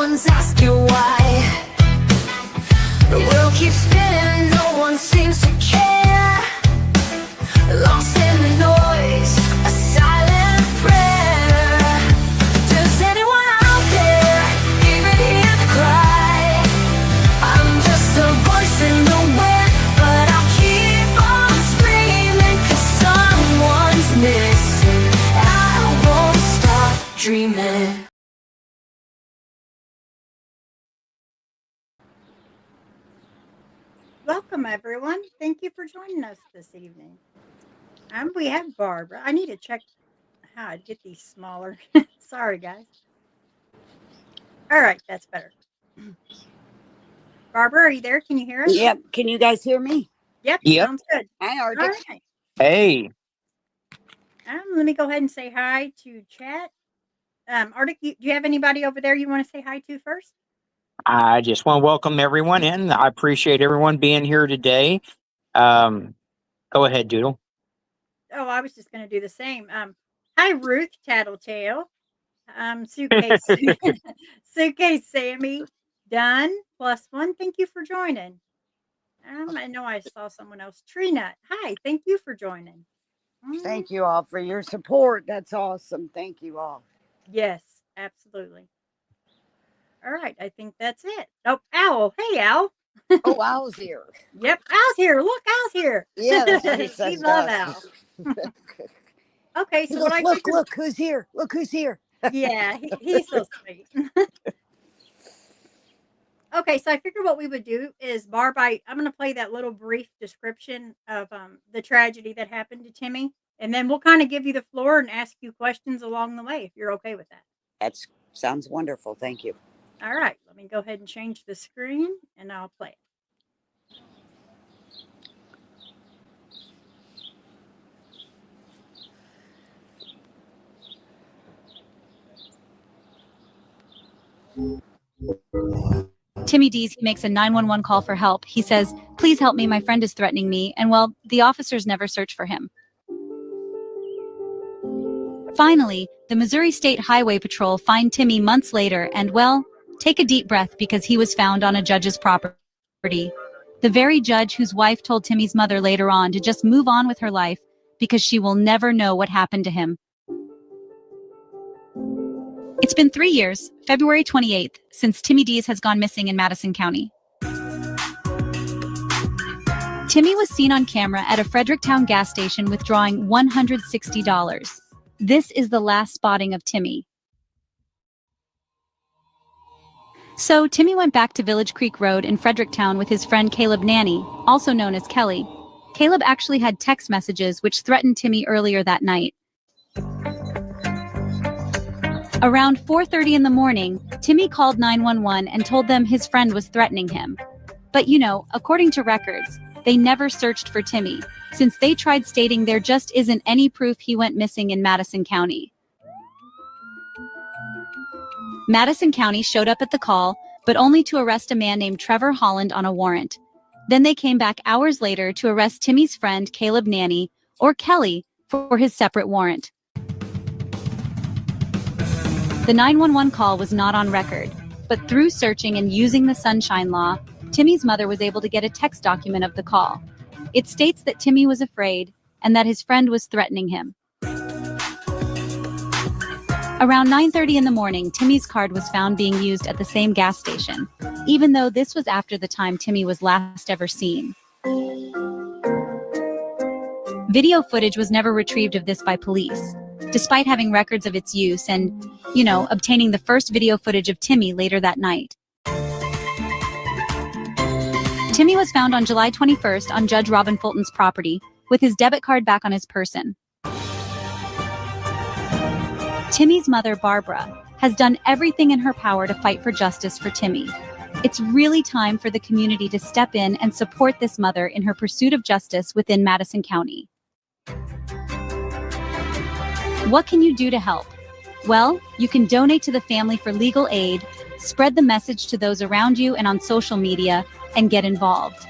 one's asking why. The world keeps spinning, no one seems to care. Lost in the noise, a silent prayer. Does anyone out there even hear the cry? I'm just a voice in the wind, but I'll keep on screaming, 'cause someone's missing. I won't stop dreaming. Welcome, everyone. Thank you for joining us this evening. We have Barbara. I need to check how I'd get these smaller. Sorry, guys. All right, that's better. Barbara, are you there? Can you hear us? Yep. Can you guys hear me? Yep. Yep. Sounds good. Hi, All Arctic. right. Hey, Let me go ahead and say hi to chat. Arctic, do you have anybody over there you want to say hi to first? I just want to welcome everyone in. I appreciate everyone being here today. Go ahead, Doodle. Oh, I was just going to do the same. Hi, Ruth Tattletale. Suitcase, Suitcase Sammy, Dunn, +1. Thank you for joining. I know I saw someone else. Tree Nut. Hi, thank you for joining. Thank you all for your support. That's awesome. Thank you all. Yes, absolutely. All right, I think that's it. Oh, Owl. Hey, Owl. Oh, Owl's here. Yep, Owl's here. Look, Owl's here. Yeah, that's what he We says. love to Owl. us. Okay, He so goes, what I look, figured, look who's here. Look who's here. yeah, he's so sweet. Okay, so I figured what we would do is I'm going to play that little brief description of the tragedy that happened to Timmy, and then we'll kind of give you the floor and ask you questions along the way if you're okay with that. That sounds wonderful. Thank you. All right, let me go ahead and change the screen and I'll play it. Timmy Dees, he makes a 911 call for help. He says, "Please help me, my friend is threatening me." And well, the officers never search for him. Finally, the Missouri State Highway Patrol find Timmy months later and, well, take a deep breath because he was found on a judge's property. The very judge whose wife told Timmy's mother later on to just move on with her life because she will never know what happened to him. It's been 3 years, February 28th, since Timmy Dees has gone missing in Madison County. Timmy was seen on camera at a Fredericktown gas station withdrawing $160. This is the last spotting of Timmy. So Timmy went back to Village Creek Road in Fredericktown with his friend Caleb Nanny, also known as Kelly. Caleb actually had text messages which threatened Timmy earlier that night. Around 4:30 in the morning, Timmy called 911 and told them his friend was threatening him. But according to records, they never searched for Timmy, since they tried stating there just isn't any proof he went missing in Madison County. Madison County showed up at the call, but only to arrest a man named Trevor Holland on a warrant. Then they came back hours later to arrest Timmy's friend Caleb Nanny, or Kelly, for his separate warrant. The 911 call was not on record, but through searching and using the Sunshine Law, Timmy's mother was able to get a text document of the call. It states that Timmy was afraid and that his friend was threatening him. Around 9:30 in the morning, Timmy's card was found being used at the same gas station, even though this was after the time Timmy was last ever seen. Video footage was never retrieved of this by police, despite having records of its use and, obtaining the first video footage of Timmy later that night. Timmy was found on July 21st on Judge Robin Fulton's property, with his debit card back on his person. Timmy's mother, Barbara, has done everything in her power to fight for justice for Timmy. It's really time for the community to step in and support this mother in her pursuit of justice within Madison County. What can you do to help? Well, you can donate to the family for legal aid, spread the message to those around you and on social media, and get involved.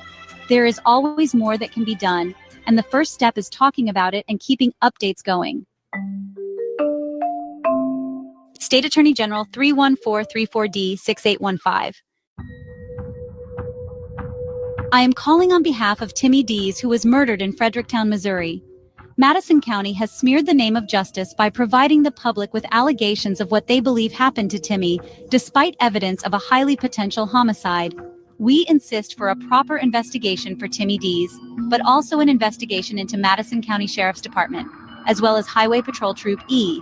There is always more that can be done, and the first step is talking about it and keeping updates going. State Attorney General 31434D6815. I am calling on behalf of Timmy Dees, who was murdered in Fredericktown, Missouri. Madison County has smeared the name of justice by providing the public with allegations of what they believe happened to Timmy, despite evidence of a highly potential homicide. We insist for a proper investigation for Timmy Dees, but also an investigation into Madison County Sheriff's Department, as well as Highway Patrol Troop E.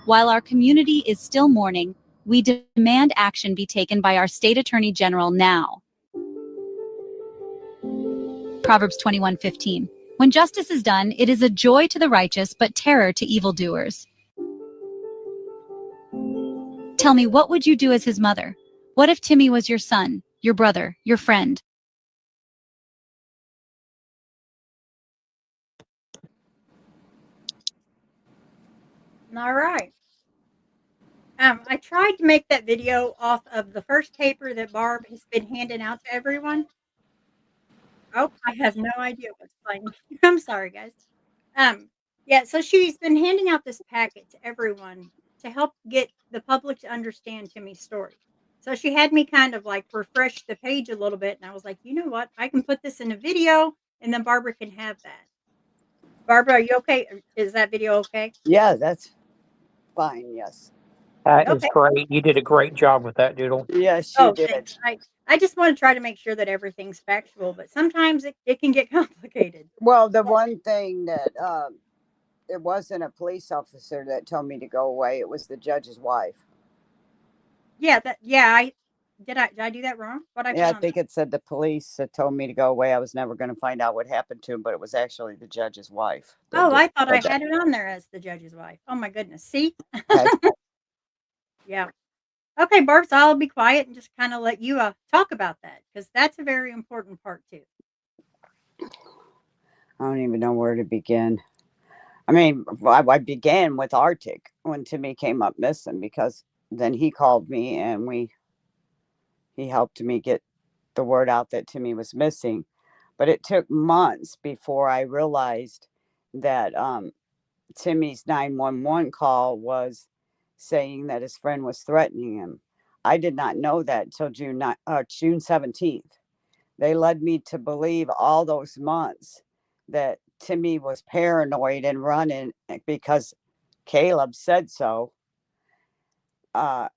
While our community is still mourning, we demand action be taken by our State Attorney General now. Proverbs 21:15. When justice is done, it is a joy to the righteous, but terror to evildoers. Tell me, what would you do as his mother? What if Timmy was your son, your brother, your friend? All right. I tried to make that video off of the first paper that Barb has been handing out to everyone. Oh, I have no idea what's playing. I'm sorry, guys. Yeah, so she's been handing out this packet to everyone to help get the public to understand Timmy's story. So she had me kind of like refresh the page a little bit, and I was like, you know what? I can put this in a video, and then Barbara can have that. Barbara, are you okay? Is that video okay? Yeah, that's fine. Yes. That is Okay. great. You did a great job with that, Doodle. Yes, she Oh, did. thanks. I just want to try to make sure that everything's factual, but sometimes it can get complicated. Well, the one thing that it wasn't a police officer that told me to go away. It was the judge's wife. Yeah, did I do that wrong? What I Yeah, I put on think that? it said the police that told me to go away. I was never going to find out what happened to him, but it was actually the judge's wife. Oh, I thought I Said that. had it on there as the judge's wife. Oh my goodness. See? Okay. Yeah. Okay, Barb, so I'll be quiet and just kind of let you talk about that because that's a very important part too. I don't even know where to begin. I mean, I began with Arctic when Timmy came up missing, because then he called me and he helped me get the word out that Timmy was missing. But it took months before I realized that Timmy's 911 call was saying that his friend was threatening him. I did not know that until June 17th. They led me to believe all those months that Timmy was paranoid and running because Caleb said so. That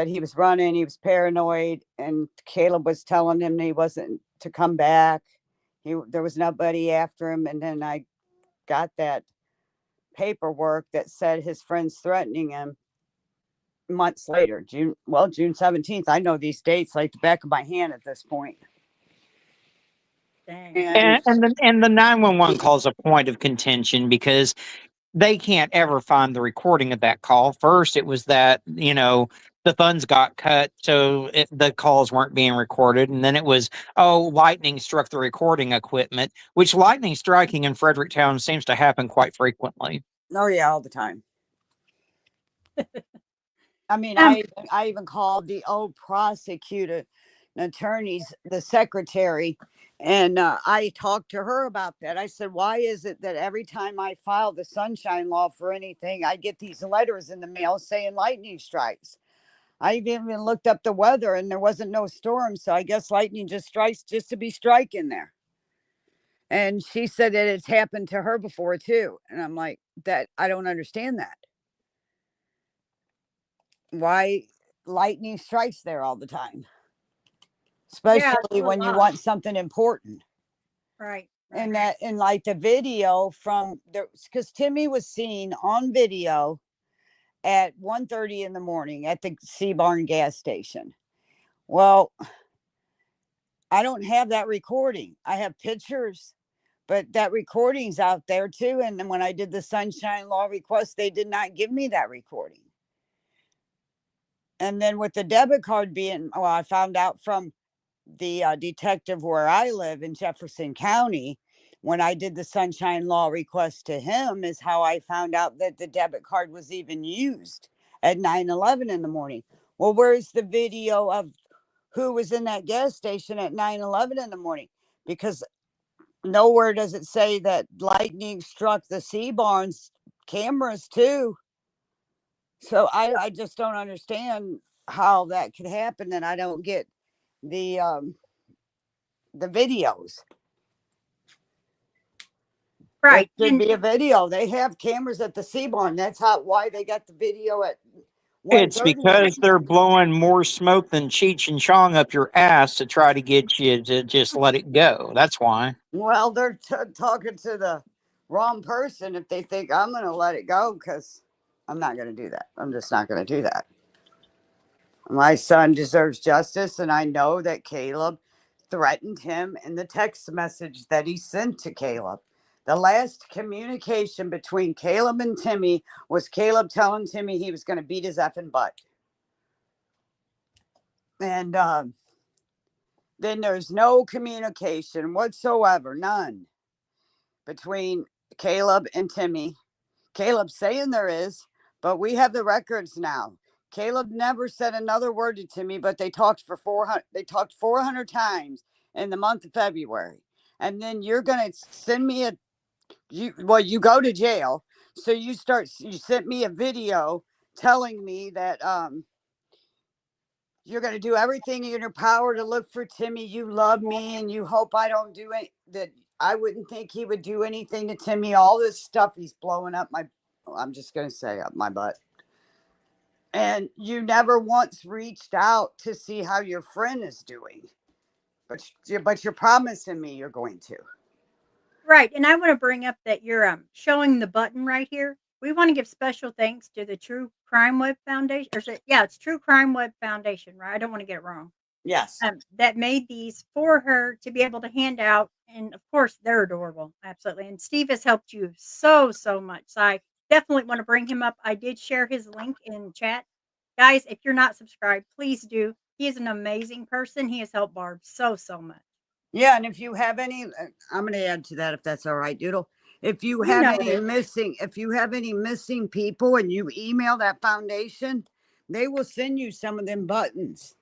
he was running, he was paranoid, and Caleb was telling him he wasn't to come back. There was nobody after him, and then I got that paperwork that said his friend's threatening him months later. June 17th. I know these dates like the back of my hand at this point. Dang. And the 911 call is a point of contention because they can't ever find the recording of that call. First, it was that, the funds got cut, so the calls weren't being recorded. And then it was, lightning struck the recording equipment, which lightning striking in Fredericktown seems to happen quite frequently. Oh, yeah, all the time. I mean, I even called the old prosecutor, attorneys, the secretary, and I talked to her about that. I said, why is it that every time I file the sunshine law for anything, I get these letters in the mail saying lightning strikes? I even looked up the weather and there wasn't no storm. So I guess lightning just strikes just to be striking there. And she said that it's happened to her before too. And I'm like, that I don't understand that. Why lightning strikes there all the time, especially when you want something important. Right. And that, and like the video from the, because Timmy was seen on video at 1:30 in the morning at the Sea Barn gas station. Well, I don't have that recording. I have pictures, but that recording's out there too. And then when I did the sunshine law request, they did not give me that recording. And then with the debit card being, well, I found out from the detective where I live in Jefferson County, when I did the sunshine law request to him, is how I found out that the debit card was even used at 9:11 in the morning. Well, where's the video of who was in that gas station at 9:11 in the morning? Because nowhere does it say that lightning struck the Sea Barns cameras too. So I just don't understand how that could happen, and I don't get the um the videos. There Right. should And be a video. They have cameras at the Seaborn. That's how why they got the video at It's 1:30 in the because they're morning. blowing more smoke than Cheech and Chong up your ass to try to get you to just let it go. That's why. Well, they're talking to the wrong person if they think I'm going to let it go, because I'm not going to do that. I'm just not going to do that. My son deserves justice, and I know that Caleb threatened him in the text message that he sent to Caleb. The last communication between Caleb and Timmy was Caleb telling Timmy he was going to beat his effing butt. And then there's no communication whatsoever, none, between Caleb and Timmy. Caleb's saying there is, but we have the records now. Caleb never said another word to Timmy, but they talked for 400. They talked 400 times in the month of February, and then you're gonna send me a you go to jail, so you sent me a video telling me that you're going to do everything in your power to look for Timmy. You love me and you hope I don't do it. That I wouldn't think he would do anything to Timmy. All this stuff he's blowing up my, I'm just going to say up my butt. And you never once reached out to see how your friend is doing. But you're promising me you're going to. right. And I want to bring up that you're showing the button right here. We want to give special thanks to the True Crime Web Foundation. Or is it, yeah, it's True Crime Web Foundation, right? I don't want to get it wrong. Yes. That made these for her to be able to hand out. And of course, they're adorable. Absolutely. And Steve has helped you so, so much. So I definitely want to bring him up. I did share his link in chat. Guys, if you're not subscribed, please do. He is an amazing person. He has helped Barb so, so much. Yeah, and if you have any, I'm going to add to that if that's all right, Doodle. If you You have know any it. missing people and you email that foundation, they will send you some of them buttons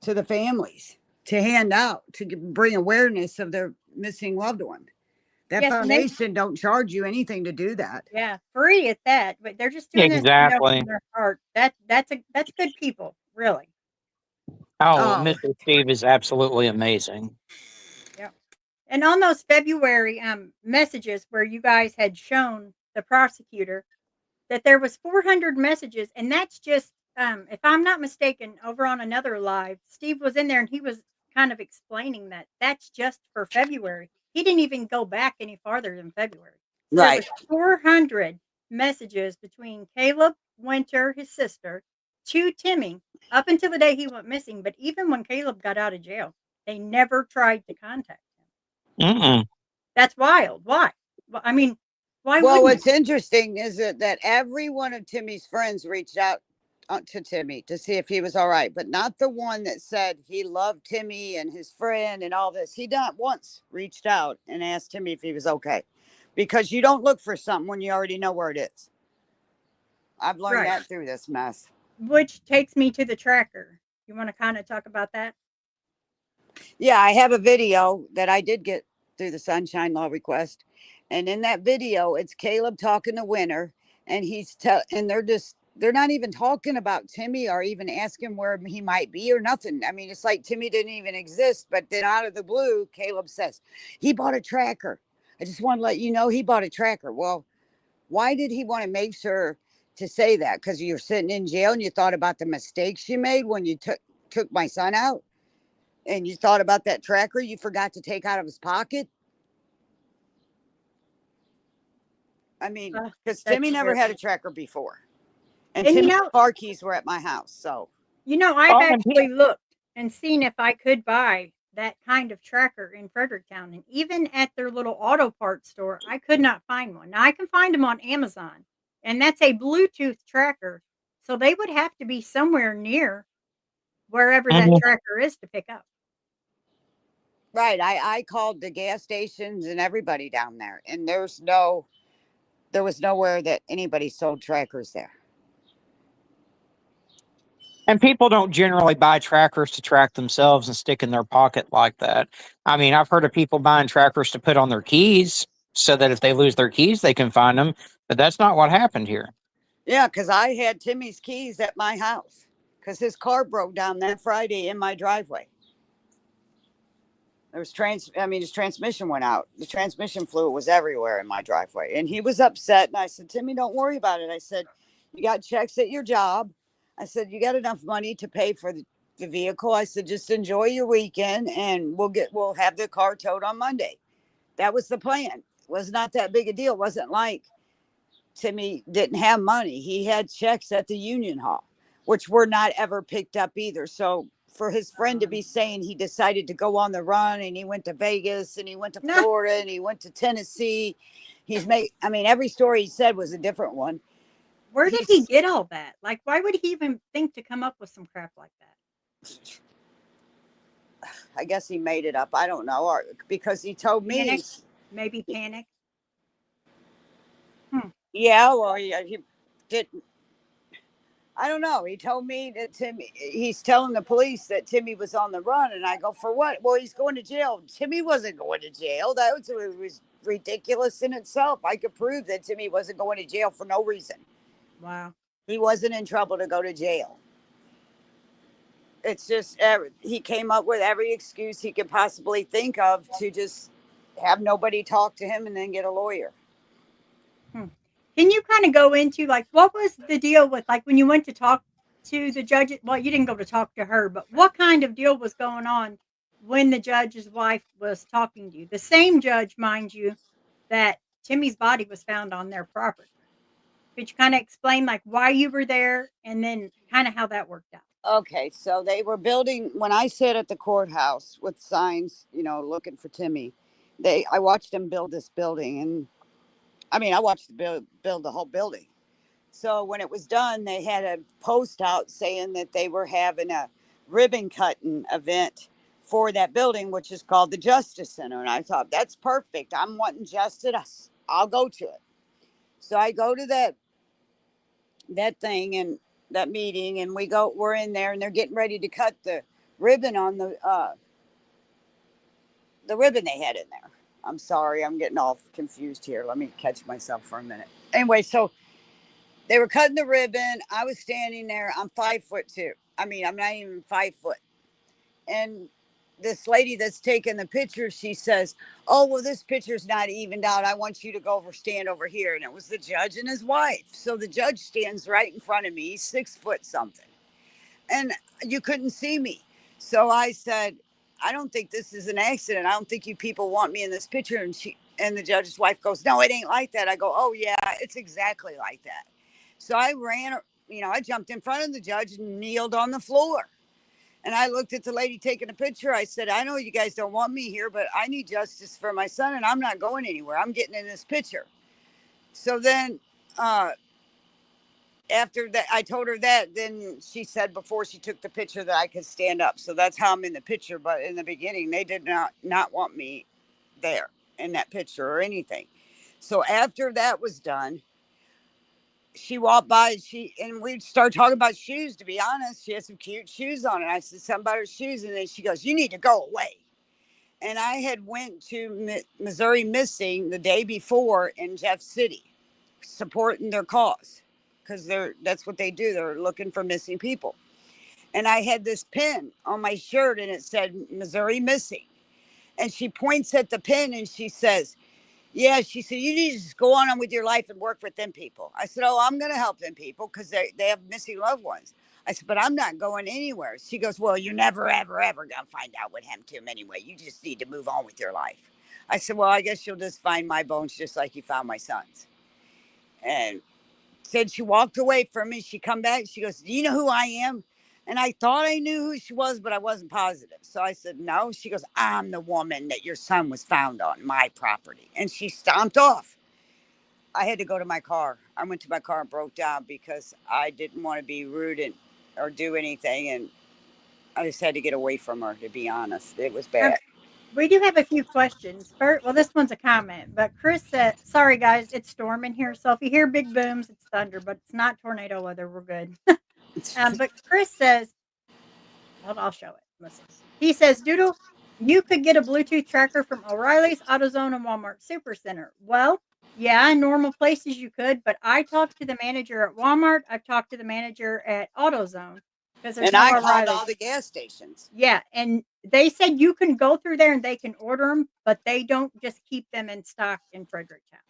to the families to hand out to bring awareness of their missing loved one. That Yes, and they foundation don't charge you anything to do that. yeah, free at that, but they're just doing this, Exactly. from their heart. That's good people, really. Oh, Oh, Mr. Steve is absolutely amazing. Yeah. And on those February messages where you guys had shown the prosecutor that there was 400 messages, and that's just if I'm not mistaken, over on another live, Steve was in there and he was kind of explaining that that's just for February. He didn't even go back any farther than February. So there right. was 400 messages between Caleb Winter, his sister, to Timmy up until the day he went missing. But even when Caleb got out of jail, they never tried to contact him. Mm-mm. That's wild. Why? Well, I mean, why Well, wouldn't what's interesting is that every one of Timmy's friends reached out to Timmy to see if he was all right, but not the one that said he loved Timmy and his friend and all this. He not once reached out and asked Timmy if he was okay, because you don't look for something when you already know where it is. I've learned right? that through this mess. Which takes me to the tracker. You want to kind of talk about that? Yeah, I have a video that I did get through the Sunshine Law request. And in that video, it's Caleb talking to Winter, and and they're not even talking about Timmy or even asking where he might be or nothing. I mean, it's like Timmy didn't even exist. But then out of the blue, Caleb says, he bought a tracker. I just want to let you know he bought a tracker. Well, why did he want to make sure to say that? Because you're sitting in jail and you thought about the mistakes you made when you took my son out? And you thought about that tracker you forgot to take out of his pocket? I mean, because Timmy That's never terrible. had a tracker before. And And Timmy's car keys were at my house. So, I've Oh, and actually looked and seen if I could buy that kind of tracker in Fredericktown. And even at their little auto parts store, I could not find one. Now I can find them on Amazon, and that's a Bluetooth tracker. So they would have to be somewhere near wherever that Mhm. tracker is to pick up. right. I called the gas stations and everybody down there. And there was nowhere that anybody sold trackers there. And people don't generally buy trackers to track themselves and stick in their pocket like that. I mean, I've heard of people buying trackers to put on their keys so that if they lose their keys, they can find them. But that's not what happened here. Yeah, because I had Timmy's keys at my house because his car broke down that Friday in my driveway. There was his transmission went out. The transmission fluid was everywhere in my driveway. And he was upset. And I said, Timmy, don't worry about it. I said, you got checks at your job. I said, you got enough money to pay for the vehicle. I said, just enjoy your weekend and we'll have the car towed on Monday. That was the plan. It was not that big a deal. It wasn't like Timmy didn't have money. He had checks at the Union Hall, which were not ever picked up either. So for his friend to be saying he decided to go on the run and he went to Vegas and he went to Nah. Florida and he went to Tennessee, every story he said was a different one. Where did he get all that? Like, why would he even think to come up with some crap like that? I guess he made it up. I don't know. Or because he told me. Panic? Maybe panic? Yeah, well, he didn't. I don't know. He told me that he's telling the police that Timmy was on the run. And I go, for what? Well, he's going to jail. Timmy wasn't going to jail. That was ridiculous in itself. I could prove that Timmy wasn't going to jail for no reason. Wow. He wasn't in trouble to go to jail. It's just he came up with every excuse he could possibly think of to just have nobody talk to him and then get a lawyer. Can you kind of go into like what was the deal with like when you went to talk to the judge? Well, you didn't go to talk to her, but what kind of deal was going on when the judge's wife was talking to you? The same judge, mind you, that Timmy's body was found on their property. Could you kind of explain like why you were there and then kind of how that worked out? Okay, so they were building when I sat at the courthouse with signs, looking for Timmy. I watched them build this building, and I watched them build the whole building. So when it was done, they had a post out saying that they were having a ribbon cutting event for that building, which is called the Justice Center. And I thought, that's perfect. I'm wanting justice. I'll go to it. So I go to that thing and that meeting, and we're in there, and they're getting ready to cut the ribbon on the ribbon they had in there. I'm sorry, I'm getting all confused here. Let me catch myself for a minute. Anyway, so they were cutting the ribbon. I was standing there. I'm 5'2". I'm not even 5 foot. And this lady that's taking the picture, she says, oh, well, this picture's not evened out. I want you to stand over here. And it was the judge and his wife. So the judge stands right in front of me. He's 6 foot something. And you couldn't see me. So I said, I don't think this is an accident. I don't think you people want me in this picture. And the judge's wife goes, no, it ain't like that. I go, oh, yeah, it's exactly like that. So I ran, I jumped in front of the judge and kneeled on the floor. And I looked at the lady taking a picture. I said, I know you guys don't want me here, but I need justice for my son, and I'm not going anywhere. I'm getting in this picture. So then after that, I told her that. Then she said before she took the picture that I could stand up. So that's how I'm in the picture. But in the beginning, they did not want me there in that picture or anything. So after that was done, she walked by and we started talking about shoes. To be honest, she had some cute shoes on, and I said something about her shoes, and then she goes, you need to go away. And I had went to Missouri Missing the day before in Jeff City supporting their cause, because that's what they do. They're looking for missing people. And I had this pin on my shirt, and it said Missouri Missing. And she points at the pin and she says, yeah, she said, you need to just go on with your life and work with them people. I said, oh, I'm going to help them people because they have missing loved ones. I said, but I'm not going anywhere. She goes, well, you're never, ever, ever going to find out what happened to him anyway. You just need to move on with your life. I said, well, I guess you'll just find my bones just like you found my son's. And said she walked away from me. She come back. She goes, do you know who I am? And I thought I knew who she was, but I wasn't positive. So I said, no. She goes, I'm the woman that your son was found on my property. And she stomped off. I had to go to my car. I went to my car and broke down because I didn't want to be rude or do anything. And I just had to get away from her, to be honest. It was bad. We do have a few questions. First, well, this one's a comment, but Chris said, sorry, guys, it's storming here. So if you hear big booms, it's thunder, but it's not tornado weather. We're good. But Chris says, well, I'll show it. Listen. He says, Doodle, you could get a Bluetooth tracker from O'Reilly's, AutoZone, and Walmart Supercenter. Well, Yeah, in normal places you could, but I talked to the manager at Walmart. I've talked to the manager at AutoZone because there's And no I called O'Reilly. all the gas stations. Yeah, and they said you can go through there and they can order them, but they don't just keep them in stock in Fredericktown.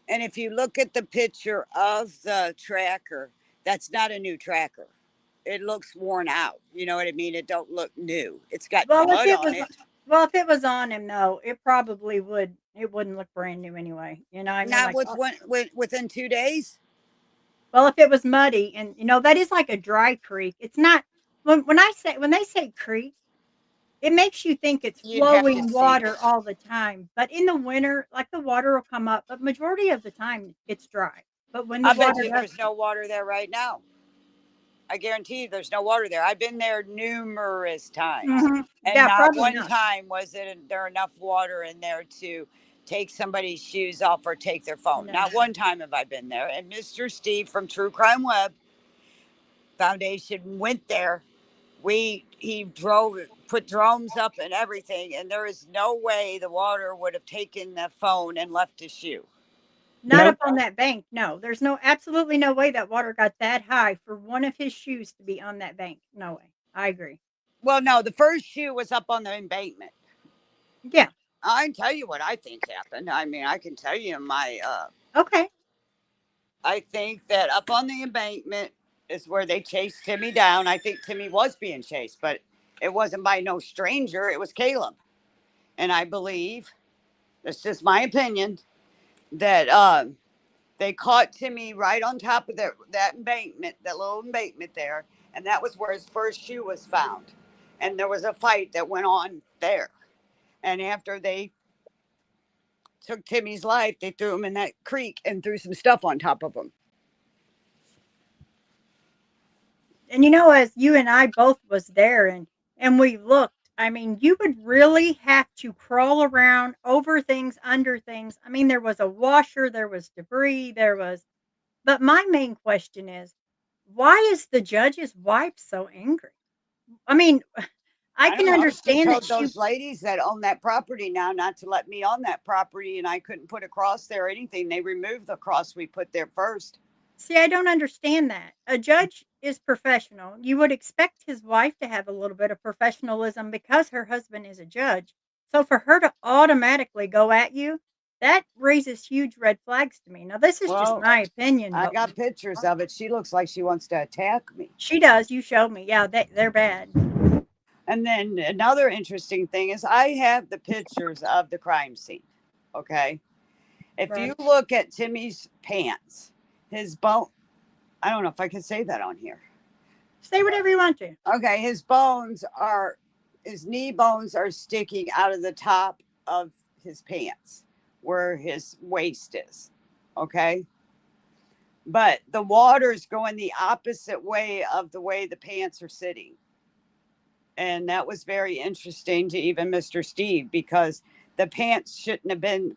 And if you look at the picture of the tracker, that's not a new tracker. It looks worn out. You know what I mean? It don't look new. It's got Well, if mud it on was it. well, if it was on him though, it probably would. It wouldn't look brand new anyway. You know, I mean, Not like, with within 2 days. well, if it was muddy, and that is like a dry creek. It's not when they say creek, it makes you think it's You'd have to flowing see water it. all the time. But in the winter, like the water will come up, but majority of the time it's dry. But when the I bet water you does, there's no water there right now. I guarantee you there's no water there. I've been there numerous times. And yeah, not probably one not. time was there enough water in there to take somebody's shoes off or take their phone. No. Not one time have I been there. And Mr. Steve from True Crime Web Foundation went there. He drove, put drones up and everything, and there is no way the water would have taken the phone and left his shoe. Not Nope. up on that bank. No, there's absolutely no way that water got that high for one of his shoes to be on that bank. No way. I agree. Well, no, the first shoe was up on the embankment. Yeah. I can tell you what I think happened. I mean, I can tell you Okay. I think that up on the embankment is where they chased Timmy down. I think Timmy was being chased, but it wasn't by no stranger. It was Caleb. And I believe, that's just my opinion, that they caught Timmy right on top of that embankment, that little embankment there. And that was where his first shoe was found. And there was a fight that went on there. And after they took Timmy's life, they threw him in that creek and threw some stuff on top of him. And as you and I both was there and we looked, I mean, you would really have to crawl around over things, under things. I mean, there was a washer, there was debris, but my main question is, why is the judge's wife so angry? I mean, I I don't can know. She understand that told those ladies that own that property now not to let me on that property, and I couldn't put a cross there or anything. They removed the cross we put there first. see, I don't understand that. A judge is professional. You would expect his wife to have a little bit of professionalism because her husband is a judge. So for her to automatically go at you, that raises huge red flags to me. Now, this is just Well, my opinion, I but got pictures of it. She looks like she wants to attack me. she does. You showed me. Yeah, they're bad. And then another interesting thing is I have the pictures of the crime scene. Okay. If Right. you look at Timmy's pants, his bone, I don't know if I can say that on here. Say whatever you want to. Okay. His knee bones are sticking out of the top of his pants where his waist is. Okay. But the water's going the opposite way of the way the pants are sitting. And that was very interesting to even Mr. Steve because the pants shouldn't have been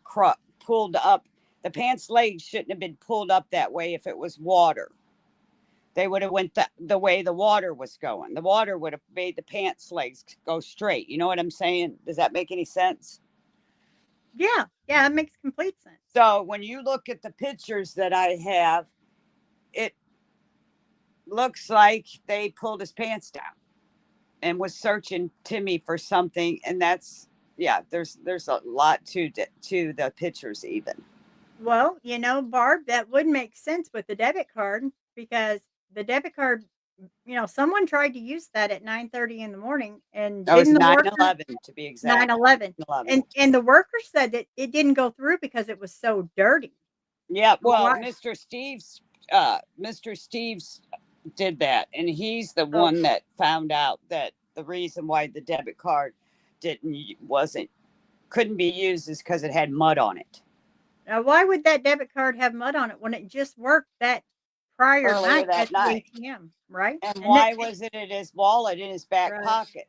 pulled up. The pants legs shouldn't have been pulled up that way if it was water. They would have went the way the water was going. The water would have made the pants legs go straight. You know what I'm saying? Does that make any sense? Yeah. Yeah, it makes complete sense. So when you look at the pictures that I have, it looks like they pulled his pants down and was searching Timmy for something. And that's, yeah, there's a lot to the pictures even. Well, Barb, that would make sense with the debit card because the debit card, someone tried to use that at 9:30 in the morning and That was didn't the 9/11 to be exact. 9/11. 11. And the worker said that it didn't go through because it was so dirty. Yeah, well, Why? Mr. Steve's did that, and he's the Oh, one that found out that the reason why the debit card couldn't be used is because it had mud on it. now why would that debit card have mud on it when it just worked that prior Earlier night that at the night. ATM, right? And And why was it in his wallet in his back right. pocket?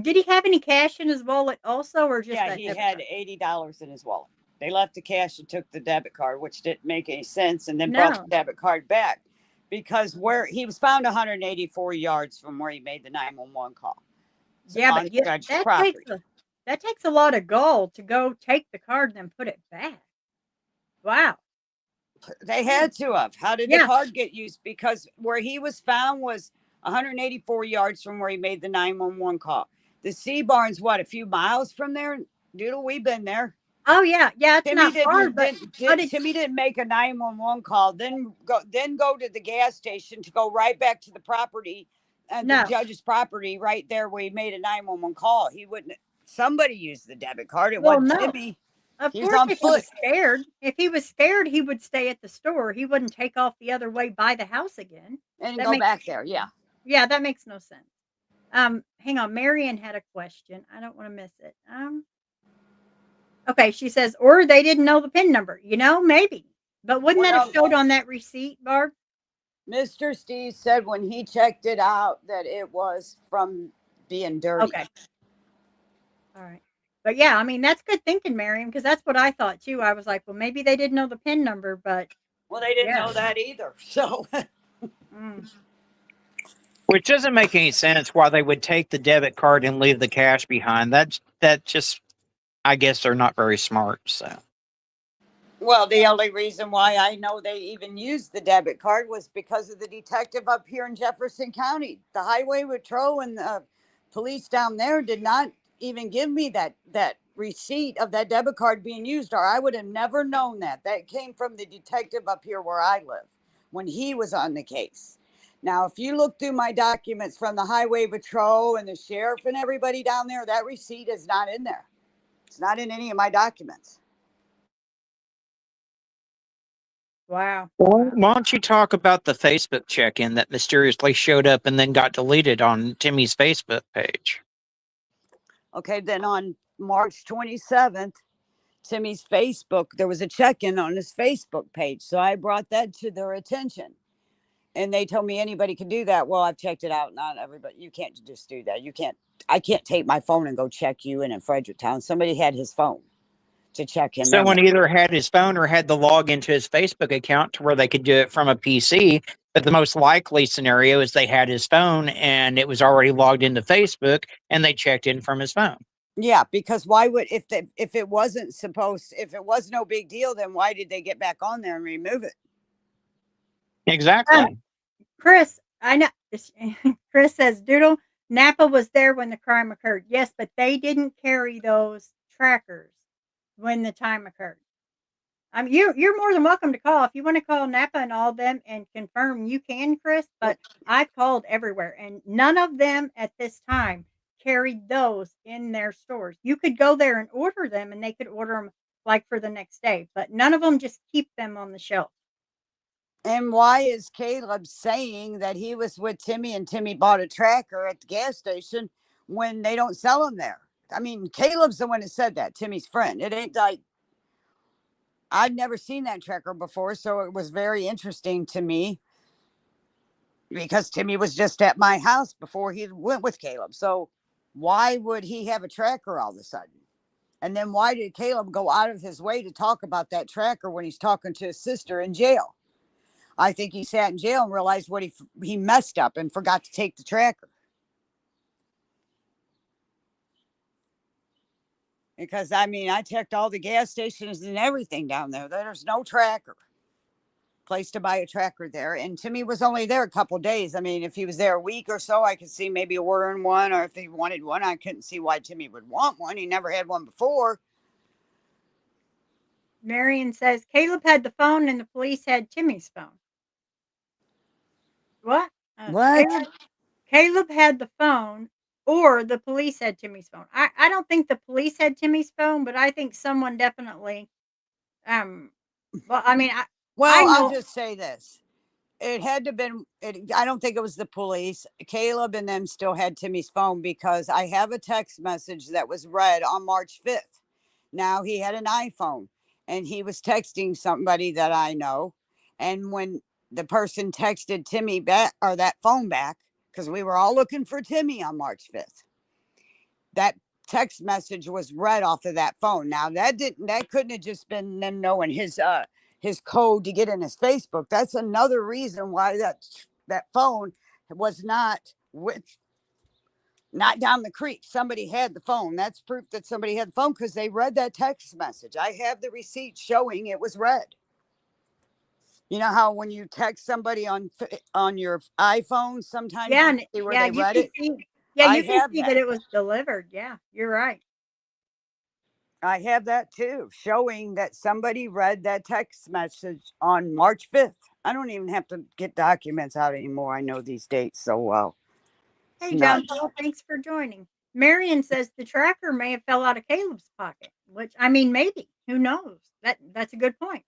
Did he have any cash in his wallet also, or just Yeah, that he debit had card? $80 in his wallet. They left the cash and took the debit card, which didn't make any sense, and then brought No. the debit card back because where he was found 184 yards from where he made the 911 call. So Yeah, on but yeah, judge's that property. takes a lot of gall to go take the card and then put it back. Wow. They had to have. How did the Yeah. card get used? Because where he was found was 184 yards from where he made the 911 call. The Sea Barn's what, a few miles from there? Doodle, we've been there. Oh yeah. Yeah. It's Timmy not far, didn't, but Timmy didn't make a 911 call, then go to the gas station to go right back to the property, the no. judge's property right there where he made a 911 call. He wouldn't. Somebody used the debit card. It Well, wasn't no. Timmy. Of He was course, on if he foot was scared, he would stay at the store. He wouldn't take off the other way by the house again. and That go makes back there. Yeah. Yeah, that makes no sense. Hang on. Marion had a question. I don't want to miss it. Okay, she says, or they didn't know the PIN number. Maybe. But wouldn't that have Well, showed on that receipt, Barb? Mr. Steve said when he checked it out that it was from being dirty. Okay. All right. But yeah, I mean, that's good thinking, Marion, because that's what I thought too. I was like, well, maybe they didn't know the PIN number, but Well, they didn't yeah. know that either. So Mm. Which doesn't make any sense why they would take the debit card and leave the cash behind. That just, I guess they're not very smart. So well, the only reason why I know they even used the debit card was because of the detective up here in Jefferson County. The highway patrol and the police down there did not even give me that receipt of that debit card being used, or I would have never known that. That came from the detective up here where I live when he was on the case. Now, if you look through my documents from the highway patrol and the sheriff and everybody down there, that receipt is not in there. It's not in any of my documents. Wow. well, Wow. why don't you talk about the Facebook check-in that mysteriously showed up and then got deleted on Timmy's Facebook page? Okay, then on March 27th, Timmy's Facebook, there was a check-in on his Facebook page. So I brought that to their attention. And they told me anybody can do that. Well, I've checked it out. Not everybody. You can't just do that. I can't take my phone and go check you in Fredericktown. Somebody had his phone to check him in. Someone either had his phone or had the login to his Facebook account to where they could do it from a PC. But the most likely scenario is they had his phone and it was already logged into Facebook and they checked in from his phone. Yeah, because why would if it wasn't if it was no big deal, then why did they get back on there and remove it? Exactly. Chris, I know. Chris says, Doodle, Napa was there when the crime occurred. Yes, but they didn't carry those trackers when the time occurred. You're more than welcome to call. If you want to call Napa and all them and confirm, you can, Chris, but I've called everywhere and none of them at this time carried those in their stores. You could go there and order them and they could order them like for the next day, but none of them just keep them on the shelf. And why is Caleb saying that he was with Timmy and Timmy bought a tracker at the gas station when they don't sell them there? I mean, Caleb's the one that said that, Timmy's friend. It ain't like I'd never seen that tracker before, so it was very interesting to me because Timmy was just at my house before he went with Caleb. So why would he have a tracker all of a sudden? And then why did Caleb go out of his way to talk about that tracker when he's talking to his sister in jail? I think he sat in jail and realized what he messed up and forgot to take the tracker. Because, I mean, I checked all the gas stations and everything down there. There's no tracker. Place to buy a tracker there. And Timmy was only there a couple days. I mean, if he was there a week or so, I could see maybe ordering one. Or if he wanted one, I couldn't see why Timmy would want one. He never had one before. Marion says, Caleb had the phone and the police had Timmy's phone. What? What? Caleb had the phone or the police had Timmy's phone. I don't think the police had Timmy's phone, but I think someone definitely well, I mean, I'll just say this. It had to have been, I don't think it was the police. Caleb and them still had Timmy's phone because I have a text message that was read on March 5th. Now he had an iPhone and he was texting somebody that I know. And when the person texted Timmy back or that phone back, because we were all looking for Timmy on March 5th, that text message was read off of that phone. Now that couldn't have just been them knowing his code to get in his Facebook. That's another reason why that phone was not not down the creek. Somebody had the phone. That's proof that somebody had the phone because they read that text message. I have the receipt showing it was read. You know how when you text somebody on your iPhone, sometimes Yeah, you and see where yeah, they you read can it? see. Yeah, I you can have see that. that it was delivered. Yeah, you're right. I have that too, showing that somebody read that text message on March 5th. I don't even have to get documents out anymore. I know these dates so well. It's Hey, John nuts. Paul, thanks for joining. Marion says the tracker may have fell out of Caleb's pocket, which I mean, maybe. Who knows? That's a good point.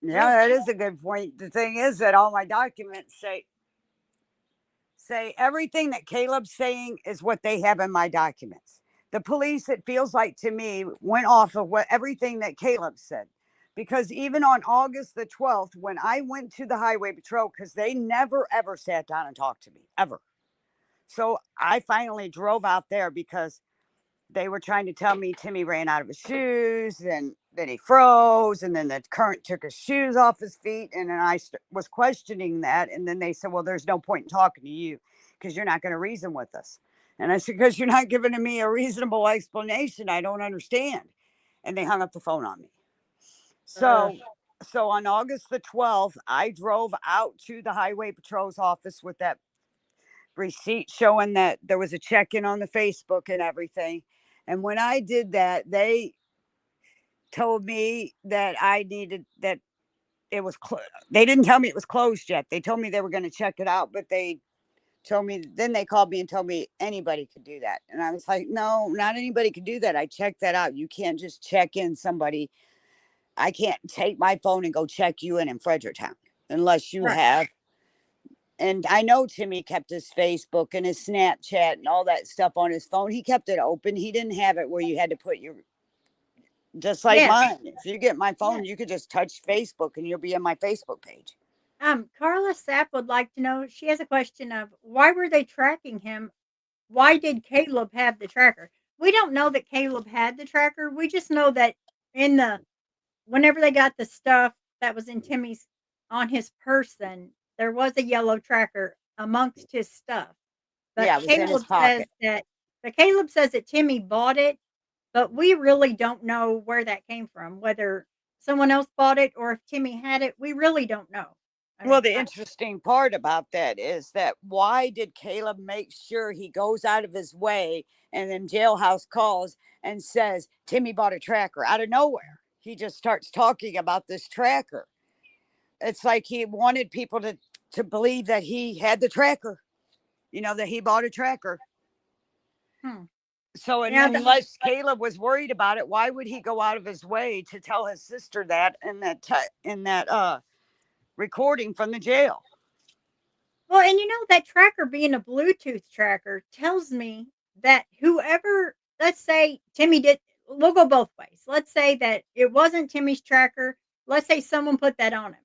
Yeah, Yeah. that is a good point. The thing is that all my documents say everything that Caleb's saying is what they have in my documents. The police, it feels like to me, went off of what everything that Caleb said. Because even on August the 12th, when I went to the highway patrol, because they never ever sat down and talked to me, ever. So I finally drove out there because they were trying to tell me Timmy ran out of his shoes and then he froze and then the current took his shoes off his feet. And then I was questioning that. And then they said, well, there's no point in talking to you because you're not going to reason with us. And I said, because you're not giving me a reasonable explanation. I don't understand. And they hung up the phone on me. Uh, So on August the 12th, I drove out to the highway patrol's office with that receipt showing that there was a check-in on the Facebook and everything. And when I did that, they told me that I needed that it was they didn't tell me it was closed yet. They told me they were going to check it out, but they told me, then they called me and told me anybody could do that. And I was like, no, not anybody could do that. I checked that out. You can't just check in somebody. I can't take my phone and go check you in Fredericktown unless you right. have. And I know Timmy kept his Facebook and his Snapchat and all that stuff on his phone. He kept it open. He didn't have it where you had to put your, just like Yeah. mine. If you get my Yeah. phone, you could just touch Facebook and you'll be on my Facebook page. Carla Sapp would like to know. She has a question of why were they tracking him? Why did Caleb have the tracker? We don't know that Caleb had the tracker. We just know that in the whenever they got the stuff that was in Timmy's on his person, there was a yellow tracker amongst his stuff. But Yeah, it was in his pocket. Caleb says that Timmy bought it, but we really don't know where that came from. Whether someone else bought it or if Timmy had it, we really don't know. I Well, mean, the interesting part about that is that why did Caleb make sure he goes out of his way and then Jailhouse calls and says, Timmy bought a tracker out of nowhere? He just starts talking about this tracker. It's like he wanted people to believe that he had the tracker, that he bought a tracker. hmm. So Yeah, unless Caleb was worried about it, why would he go out of his way to tell his sister that in that recording from the jail? well, and that tracker being a Bluetooth tracker tells me that whoever, let's say Timmy did, we'll go both ways. Let's say that it wasn't Timmy's tracker. Let's say someone put that on him.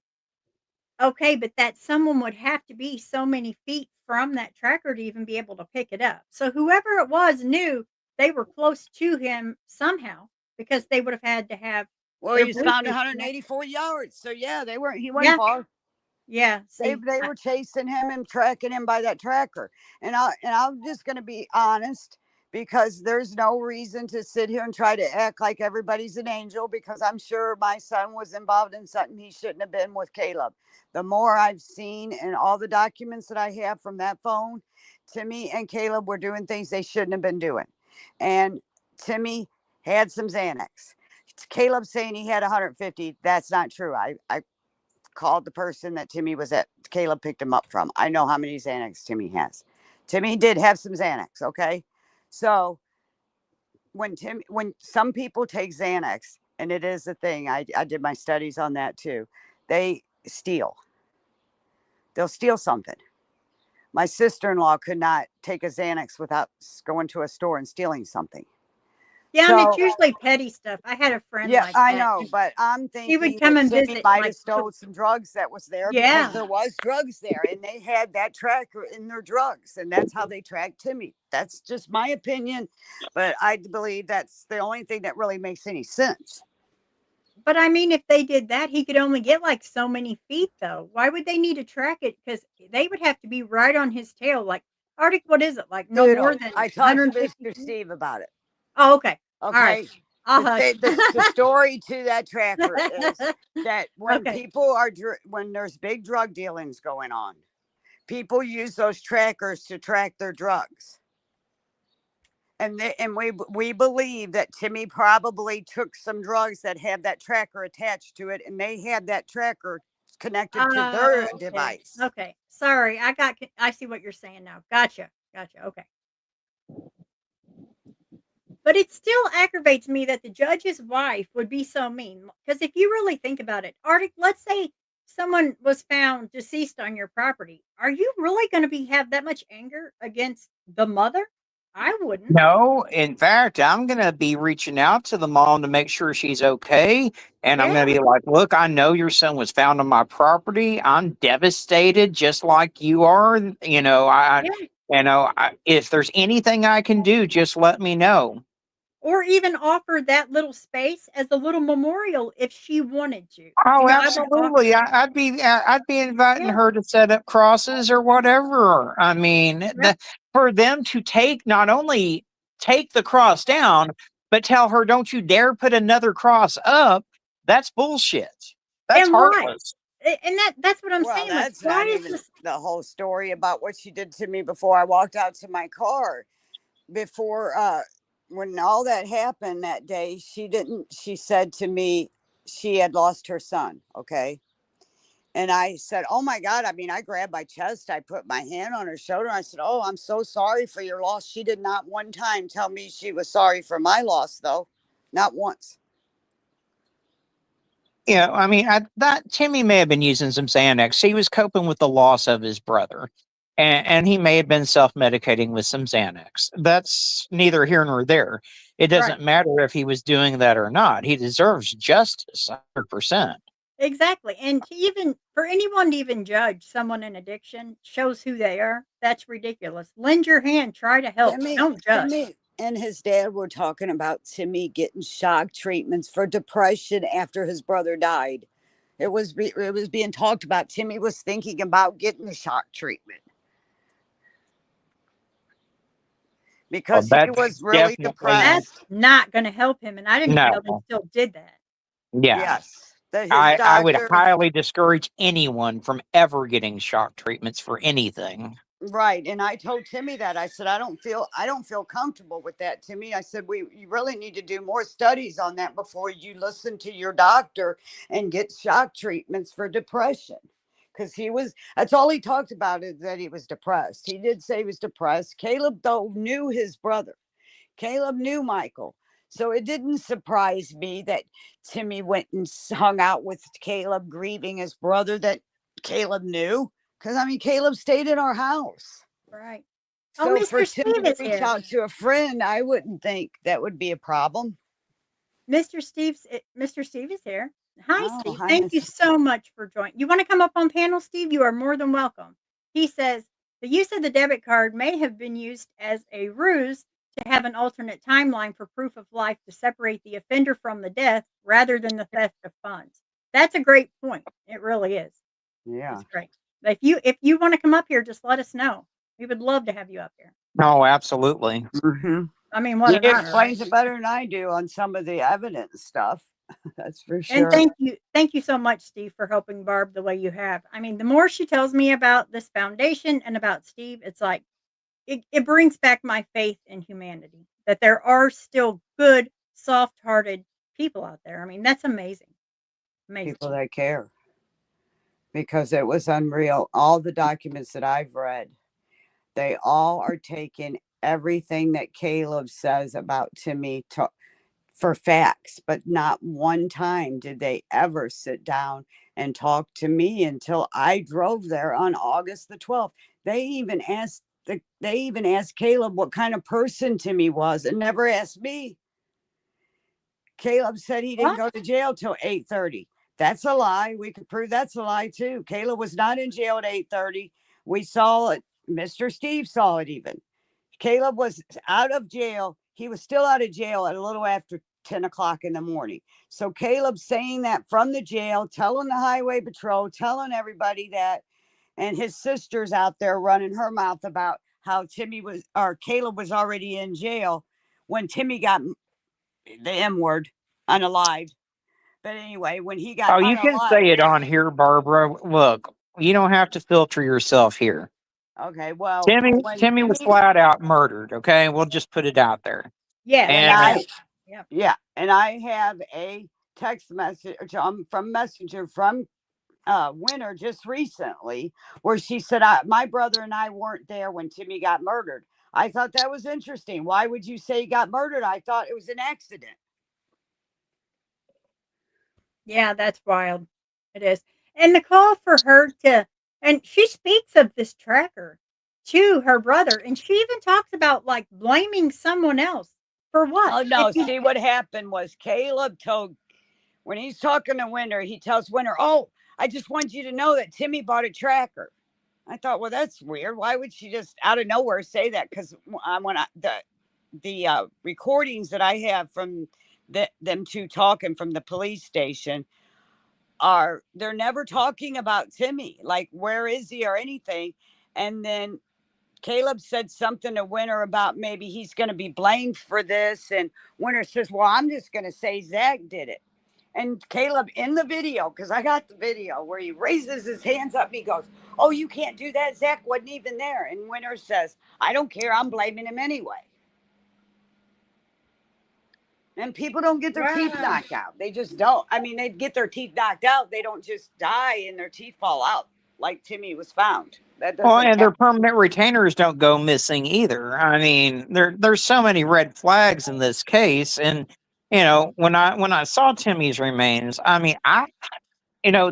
Okay, but that someone would have to be so many feet from that tracker to even be able to pick it up. So whoever it was knew they were close to him somehow because they would have had to have Well, their he was found Bluetooth connected. 184 yards. So yeah, he wasn't Yeah, far. yeah. They See, they were chasing him and tracking him by that tracker. And I'm just going to be honest because there's no reason to sit here and try to act like everybody's an angel because I'm sure my son was involved in something he shouldn't have been with Caleb. The more I've seen and all the documents that I have from that phone, Timmy and Caleb were doing things they shouldn't have been doing. And Timmy had some Xanax. Caleb saying he had 150. That's not true. I called the person that Timmy was at. Caleb picked him up from. I know how many Xanax Timmy has. Timmy did have some Xanax. Okay. So when some people take Xanax, and it is a thing, I did my studies on that too. They steal. They'll steal something. My sister-in-law could not take a Xanax without going to a store and stealing something. yeah, and it's So usually petty stuff. I had a friend yeah, like I that. know, but I'm He would thinking come that and Timmy visit, might have like, stole some drugs that was there because yeah, there was drugs there, and they had that tracker in their drugs, and that's how they tracked Timmy. That's just my opinion, but I believe that's the only thing that really makes any sense. but I mean, if they did that, he could only get like so many feet, though. Why would they need to track it? Because they would have to be right on his tail, like Arctic, what is it? Like no more Doodle. than I talked to 150 Mr. feet? Steve about it. Oh, okay. All right. Okay. I'll hush. The story to that tracker is that when Okay. people are when there's big drug dealings going on, people use those trackers to track their drugs. And we believe that Timmy probably took some drugs that have that tracker attached to it, and they had that tracker connected to their Okay. device. Okay. Sorry. I see what you're saying now. Gotcha. Gotcha. Okay. But it still aggravates me that the judge's wife would be so mean. Because if you really think about it, Arctic, let's say someone was found deceased on your property. Are you really going to have that much anger against the mother? I wouldn't. No, in fact, I'm going to be reaching out to the mom to make sure she's okay. And I'm Yeah. going to be like, look, I know your son was found on my property. I'm devastated just like you are. If there's anything I can do, just let me know. Or even offer that little space as a little memorial if she wanted to. Oh, I would offer absolutely. that. I'd be inviting Yeah. her to set up crosses or whatever. I mean, Yeah. for them to not only take the cross down, but tell her, don't you dare put another cross up. That's bullshit. That's And why? heartless. And that's what I'm Well, saying. Like, that's why not is even this? the whole story about what she did to me before I walked out to my car. Before when all that happened that day, she said to me she had lost her son, okay? And I said, "Oh my God." I mean, I grabbed my chest, I put my hand on her shoulder, I said, "Oh, I'm so sorry for your loss." She did not one time tell me she was sorry for my loss, though. Not once. Yeah, I mean, that Timmy may have been using some Xanax. He was coping with the loss of his brother, and he may have been self-medicating with some Xanax. That's neither here nor there. It Right. doesn't matter if he was doing that or not. He deserves justice, 100%. Exactly. And to even for anyone to even judge someone in addiction shows who they are. That's ridiculous. Lend your hand, try to help. Don't judge. Timmy and his dad were talking about Timmy getting shock treatments for depression after his brother died. It was being talked about. Timmy was thinking about getting a shock treatment Well, because he that's was really definitely That's depressed. not going to help him. And I didn't even know they no. still did that. Yeah. Yes, that his I would doctor. highly discourage anyone from ever getting shock treatments for anything. Right. And I told Timmy that. I said, I don't feel comfortable with that, Timmy. I said, you really need to do more studies on that before you listen to your doctor and get shock treatments for depression. Because that's all he talked about, is that he was depressed. He did say he was depressed. Caleb, though, knew his brother. Caleb knew Michael. So it didn't surprise me that Timmy went and hung out with Caleb, grieving his brother that Caleb knew. Because, I mean, Caleb stayed in our house. Right. Oh, So for Mr. Timmy Steve to is reach here. out to a friend, I wouldn't think that would be a problem. Mr. Steve is here. Hi, Oh, Steve. hi, Thank you Miss. so much for joining. You want to come up on panel, Steve? You are more than welcome. He says the use of the debit card may have been used as a ruse to have an alternate timeline for proof of life to separate the offender from the death rather than the theft of funds. That's a great point. It really is. Yeah. It's great. But if you want to come up here, just let us know. We would love to have you up here. No, absolutely. Mm-hmm. I mean, what He an honor, right? explains it better than I do on some of the evidence stuff. That's for And sure. thank you so much, Steve, for helping Barb the way you have. I mean, the more she tells me about this foundation and about Steve, it's like it brings back my faith in humanity that there are still good, soft-hearted people out there. I mean, that's amazing. Amazing. People that care. Because it was unreal. All the documents that I've read, they all are taking everything that Caleb says about Timmy for facts, but not one time did they ever sit down and talk to me until I drove there on August the 12th. They even asked Caleb what kind of person Timmy was and never asked me. Caleb said he didn't What? go to jail till 8:30. That's a lie. We could prove that's a lie too. Caleb was not in jail at 8:30. We saw it. Mr. Steve saw it even. Caleb was out of jail. He was still out of jail at a little after 10 o'clock in the morning. So Caleb saying that from the jail, telling the highway patrol, telling everybody that, and his sister's out there running her mouth about how Timmy was, or Caleb was already in jail when Timmy got the M word, unalived. But anyway, when he got Oh, you can say unalived, it on here, Barbara. Look, you don't have to filter yourself here. okay, well, Timmy when Timmy was Timmy, flat out murdered, okay? We'll just put it out there. Yes. and And Yep. yeah, and I have a text message from Messenger from Winter just recently where she said, my brother and I weren't there when Timmy got murdered. I thought that was interesting. Why would you say he got murdered? I thought it was an accident. Yeah, that's wild. It is. And the call for her to, and she speaks of this tracker to her brother, and she even talks about like blaming someone else for what? Oh If no, you, see what happened was Caleb told, when he's talking to Winter, he tells Winter, oh, I just want you to know that Timmy bought a tracker. I thought, well, that's weird. Why would she just out of nowhere say that? Because when the recordings that I have from them two talking from the police station are, they're never talking about Timmy, like where is he or anything. And then Caleb said something to Winter about maybe he's going to be blamed for this, and Winter says, well, I'm just going to say Zach did it. And Caleb in the video, because I got the video where he raises his hands up, he goes, oh, you can't do that, Zach wasn't even there. And Winter says, I don't care, I'm blaming him anyway. And people don't get their teeth wow. knocked out. They just don't. I mean, they get their teeth knocked out. They don't just die and their teeth fall out like Timmy was found. That well, doesn't and their happen. permanent retainers don't go missing either. I mean, there's so many red flags in this case, and when I saw Timmy's remains, I mean,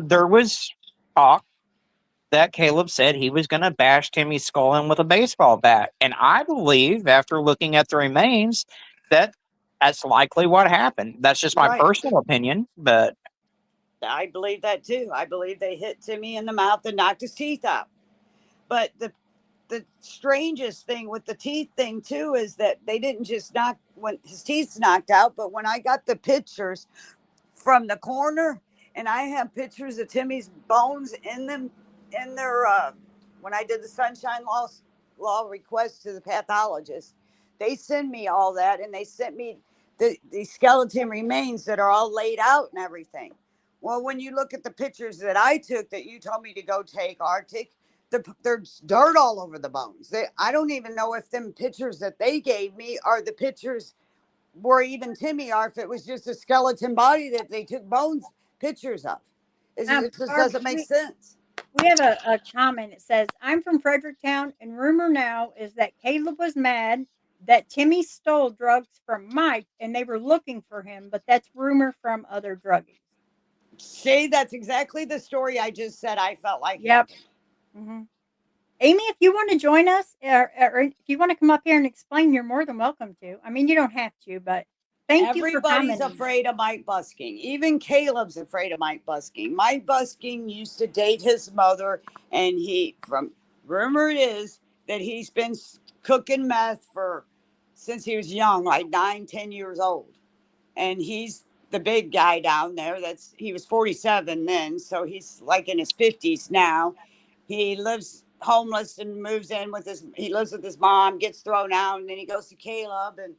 there was talk that Caleb said he was going to bash Timmy's skull in with a baseball bat, and I believe after looking at the remains that that's likely what happened. That's just my Right. personal opinion, but I believe that too. I believe they hit Timmy in the mouth and knocked his teeth out. But the strangest thing with the teeth thing too is that they didn't just knock when his teeth's knocked out, but when I got the pictures from the coroner, and I have pictures of Timmy's bones in them in their when I did the sunshine law request to the pathologist, they send me all that, and they sent me the skeleton remains that are all laid out and everything. Well, when you look at the pictures that I took that you told me to go take, Arctic, there's dirt all over the bones. I don't even know if them pictures that they gave me are the pictures where even Timmy are, if it was just a skeleton body that they took bones pictures of. It just Barb, doesn't make sense. we have a comment. It says, I'm from Fredericktown, and rumor now is that Caleb was mad that Timmy stole drugs from Mike and they were looking for him, but that's rumor from other druggies. See, that's exactly the story I just said I felt like Yep. happened. hmm Amy, if you want to join us, or if you want to come up here and explain, you're more than welcome to. I mean, you don't have to, but thank you for Everybody's commenting. afraid of Mike Busking. Even Caleb's afraid of Mike Busking. Mike Busking used to date his mother, and from rumor it is that he's been cooking meth since he was young, like 9, 10 years old. And he's the big guy down there. He was 47 then, so he's like in his 50s now. He lives homeless and moves in he lives with his mom, gets thrown out, and then he goes to Caleb, and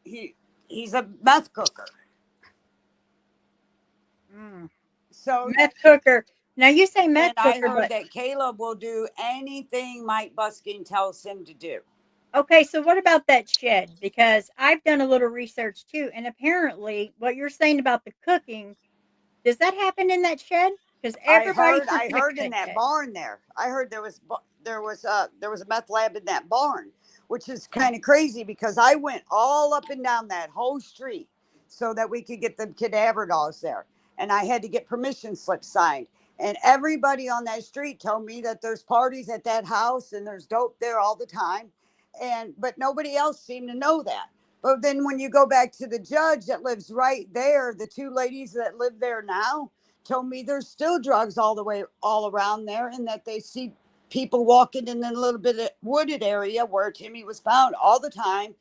he's a meth cooker. Mm. So, Meth cooker. Now you say meth and I cooker, heard but that Caleb will do anything Mike Busking tells him to do. okay, so what about that shed? Because I've done a little research too, and apparently what you're saying about the cooking, does that happen in that shed? Because everybody cooks I in a heard in that that shed. barn there. I heard there was a meth lab in that barn, which is kind of crazy because I went all up and down that whole street so that we could get the cadaver dogs there, and I had to get permission slips signed. And everybody on that street told me that there's parties at that house and there's dope there all the time, but nobody else seemed to know that. But then when you go back to the judge that lives right there, the two ladies that live there now told me there's still drugs all around there, and that they see people walking in a little bit of wooded area where Timmy was found all the time.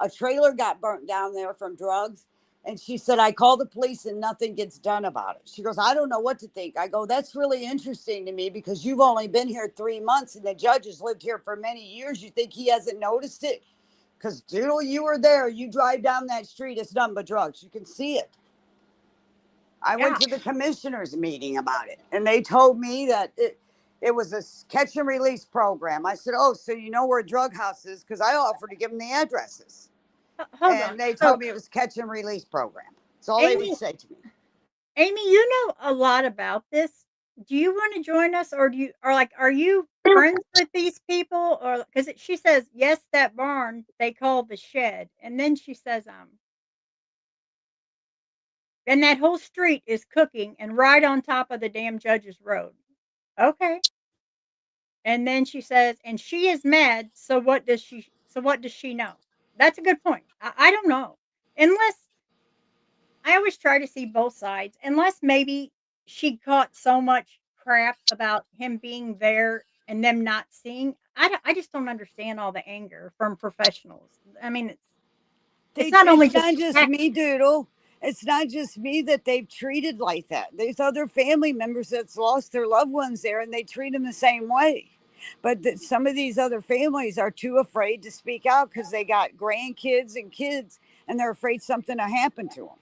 A trailer got burnt down there from drugs. And she said, I call the police and nothing gets done about it. She goes, I don't know what to think. I go, that's really interesting to me because you've only been here 3 months and the judge has lived here for many years. You think he hasn't noticed it? Because, Doodle, you were there. You drive down that street, it's nothing but drugs. You can see it. I Yeah. went to the commissioners meeting about it, and they told me that it was a catch and release program. I said, oh, so you know where a drug house is? Because I offered to give them the addresses. Hold on. And they So, told me it was catch and release program. That's all they would Amy, say to me. Amy, you know a lot about this. Do you want to join us, or are you friends with these people, or because she says yes, that barn they call the shed, and then she says and that whole street is cooking and right on top of the damn judge's road. Okay. And then she says, and she is mad. So what does she know? That's a good point. I don't know. Unless I always try to see both sides, unless maybe she caught so much crap about him being there and them not seeing. I just don't understand all the anger from professionals. I mean, it's not only It's just not just me, Doodle. It's not just me that they've treated like that. There's other family members that's lost their loved ones there, and they treat them the same way. But some of these other families are too afraid to speak out because they got grandkids and kids, and they're afraid something will happen to them.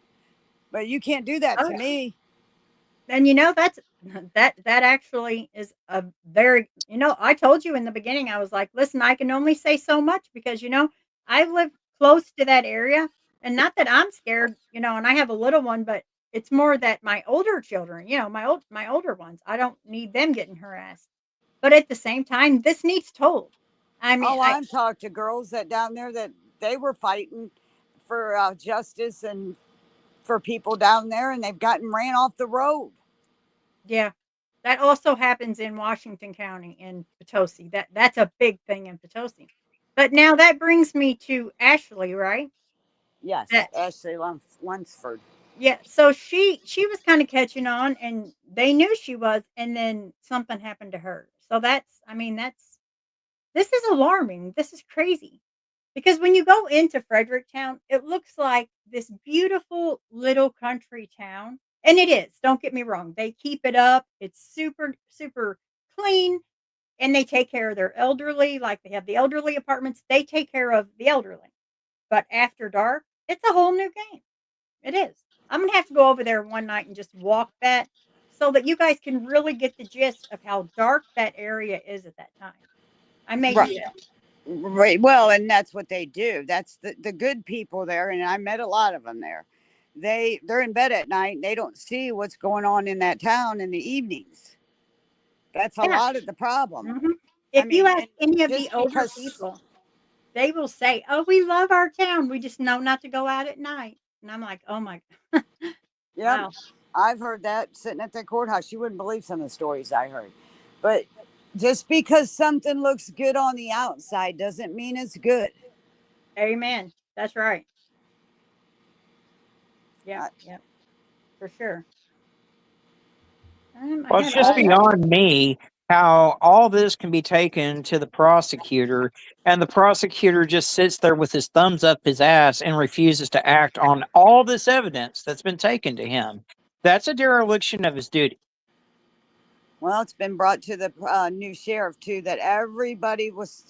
But you can't do that oh, to me. and that's that actually is a very I told you in the beginning, I was like, listen, I can only say so much because I live close to that area, and not that I'm scared, and I have a little one, but it's more that my older children, my older ones, I don't need them getting harassed. But at the same time, this needs told. I mean, Oh, I've talked to girls that down there that they were fighting for justice and for people down there, and they've gotten ran off the road. yeah. That also happens in Washington County in Potosi. That's a big thing in Potosi. But now that brings me to Ashley, right? Yes, That Ashley Lunsford. Yeah, so she was kind of catching on, and they knew she was, and then something happened to her. So that's this is alarming. This is crazy. Because when you go into Fredericktown, it looks like this beautiful little country town. And it is. Don't get me wrong. They keep it up. It's super, super clean. And they take care of their elderly. Like they have the elderly apartments. They take care of the elderly. But after dark, it's a whole new game. It is. I'm gonna have to go over there one night and just walk that so that you guys can really get the gist of how dark that area is at that time. I may do Right. that. Right. Well, and that's what they do. That's the good people there, and I met a lot of them there. They're in bed at night. And they don't see what's going on in that town in the evenings. That's a Yeah. lot of the problem. Mhm. I If you mean, ask and any of the just older because, people, they will say, "Oh, we love our town. We just know not to go out at night." And I'm like, "Oh my, yeah, wow, I've heard that sitting at the courthouse. You wouldn't believe some of the stories I heard. But just because something looks good on the outside doesn't mean it's good. amen." That's right. Yep, I, yep, for sure. I Well, it's had just all I, that. beyond me how all this can be taken to the prosecutor, and the prosecutor just sits there with his thumbs up his ass and refuses to act on all this evidence that's been taken to him. That's a dereliction of his duty. Well, it's been brought to the new sheriff too that everybody was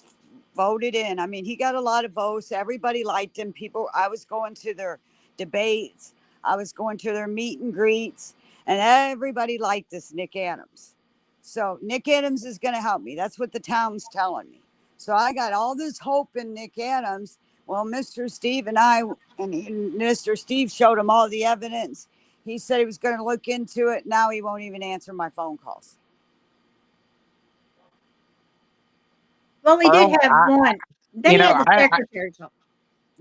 voted in. I mean, he got a lot of votes. Everybody liked him. People, I was going to their debates, I was going to their meet and greets, and everybody liked this Nick Adams. So Nick Adams is going to help me. That's what the town's telling me. So I got all this hope in Nick Adams. Well, Mr. Steve and Mr. Steve showed him all the evidence. He said he was going to look into it. Now he won't even answer my phone calls. Well, he did Well, have one. Then you he know, had the secretary call.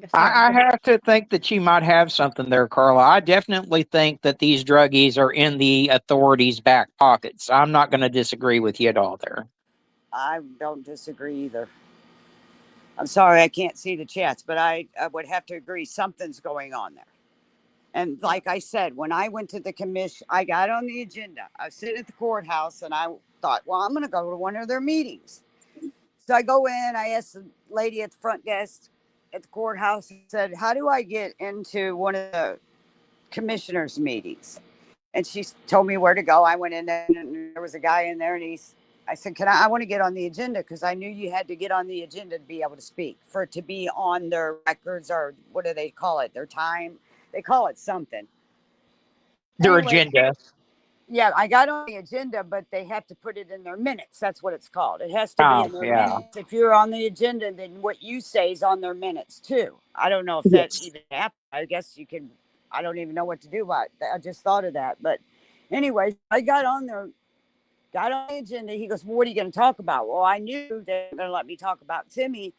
Sorry, I go ahead. have to think that you might have something there, Carla. I definitely think that these druggies are in the authorities' back pockets. I'm not going to disagree with you at all there. I don't disagree either. I'm sorry I can't see the chats, but I would have to agree something's going on there. And Yeah. like I said, when I went to the commission, I got on the agenda. I was sitting at the courthouse and I thought, well, I'm going to go to one of their meetings. So I go in, I asked the lady at the front desk at the courthouse, and said, how do I get into one of the commissioners meetings. And she told me where to go. I went in there and there was a guy in there and I said, I want to get on the agenda because I knew you had to get on the agenda to be able to speak, for it to be on their records, or what do they call it? Their time. They call it something. Their Anyway, agenda. yeah, I got on the agenda, but they have to put it in their minutes. That's what it's called. It has to be Oh, in their yeah. minutes. If you're on the agenda, then what you say is on their minutes too. I don't know if that Yes. even happens. I guess you can. I don't even know what to do about it. I just thought of that. But anyway, I got on there, got on the agenda. He goes, well, what are you going to talk about? Well, I knew they were going to let me talk about Timmy,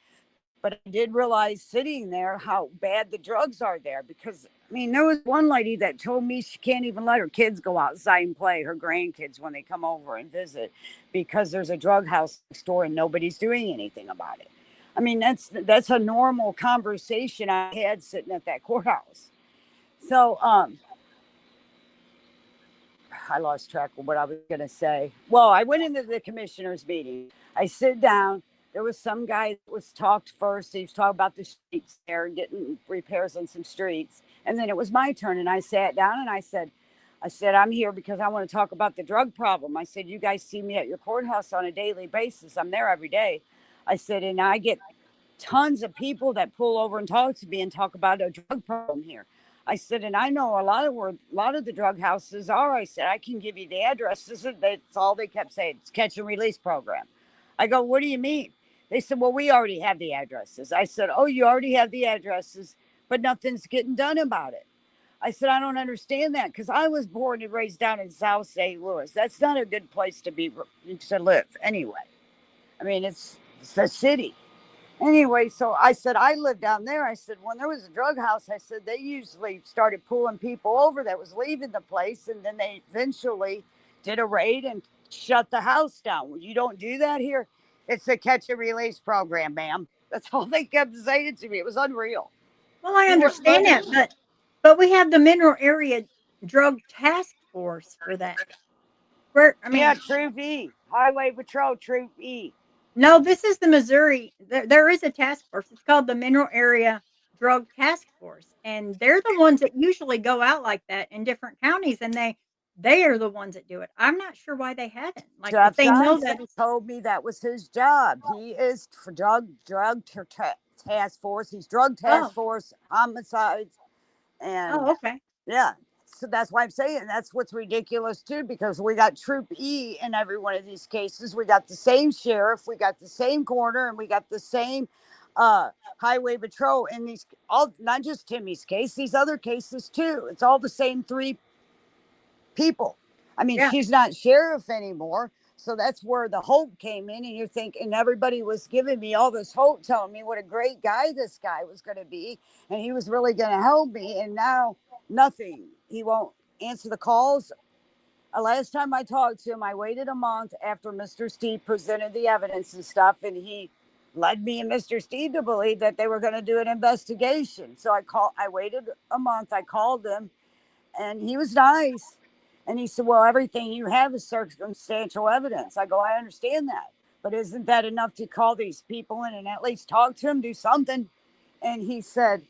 but I did realize sitting there how bad the drugs are there. Because, I mean, there was one lady that told me she can't even let her kids go outside and play, her grandkids, when they come over and visit, because there's a drug house next door and nobody's doing anything about it. I mean, that's a normal conversation I had sitting at that courthouse. So, I lost track of what I was going to say. Well, I went into the commissioners meeting. I sit down. There was some guy that was talked first. He was talking about the streets there, getting repairs on some streets. And then it was my turn. And I sat down and I said, I'm here because I want to talk about the drug problem. I said, you guys see me at your courthouse on a daily basis. I'm there every day. I said, and I get tons of people that pull over and talk to me and talk about a drug problem here. I said, and I know a lot of the drug houses are. I said, I can give you the addresses. That's all they kept saying. It's catch and release program. I go, what do you mean? They said, well, we already have the addresses. I said, oh, you already have the addresses, but nothing's getting done about it. I said, I don't understand that, because I was born and raised down in South St. Louis. That's not a good place to live anyway. I mean, it's a city. Anyway, so I said, I lived down there. I said, when there was a drug house, I said, they usually started pulling people over that was leaving the place. And then they eventually did a raid and shut the house down. Well, you don't do that here. It's a catch and release program, ma'am. That's all they kept saying to me. It was unreal. Well, I You weren't understand that, letting- but we have the Mineral Area Drug Task Force for that. Where I mean, Yeah, Troop E. Highway Patrol, Troop E. no, this is the Missouri. There is a task force. It's called the Mineral Area Drug Task Force, and they're the ones that usually go out like that in different counties, and they are the ones that do it. I'm not sure why they haven't. Like if Jeff they know that Johnson told me that was his job. He is for task force. He's drug task oh force, homicides, and okay. yeah. So that's why I'm saying that's what's ridiculous too, because we got Troop E in every one of these cases. We got the same sheriff, we got the same coroner, and we got the same highway patrol in these, all, not just Timmy's case, these other cases too. It's all the same three people. I mean, Yeah. she's not sheriff anymore. So that's where the hope came in. And you're thinking, everybody was giving me all this hope, telling me what a great guy this guy was going to be. And he was really going to help me. And now nothing. He won't answer the calls. Last time I talked to him, I waited a month after Mr. Steve presented the evidence and stuff. And he led me and Mr. Steve to believe that they were going to do an investigation. So I waited a month. I called him and he was nice. And he said, well, everything you have is circumstantial evidence. I go, I understand that. But isn't that enough to call these people in and at least talk to them, do something? And he said,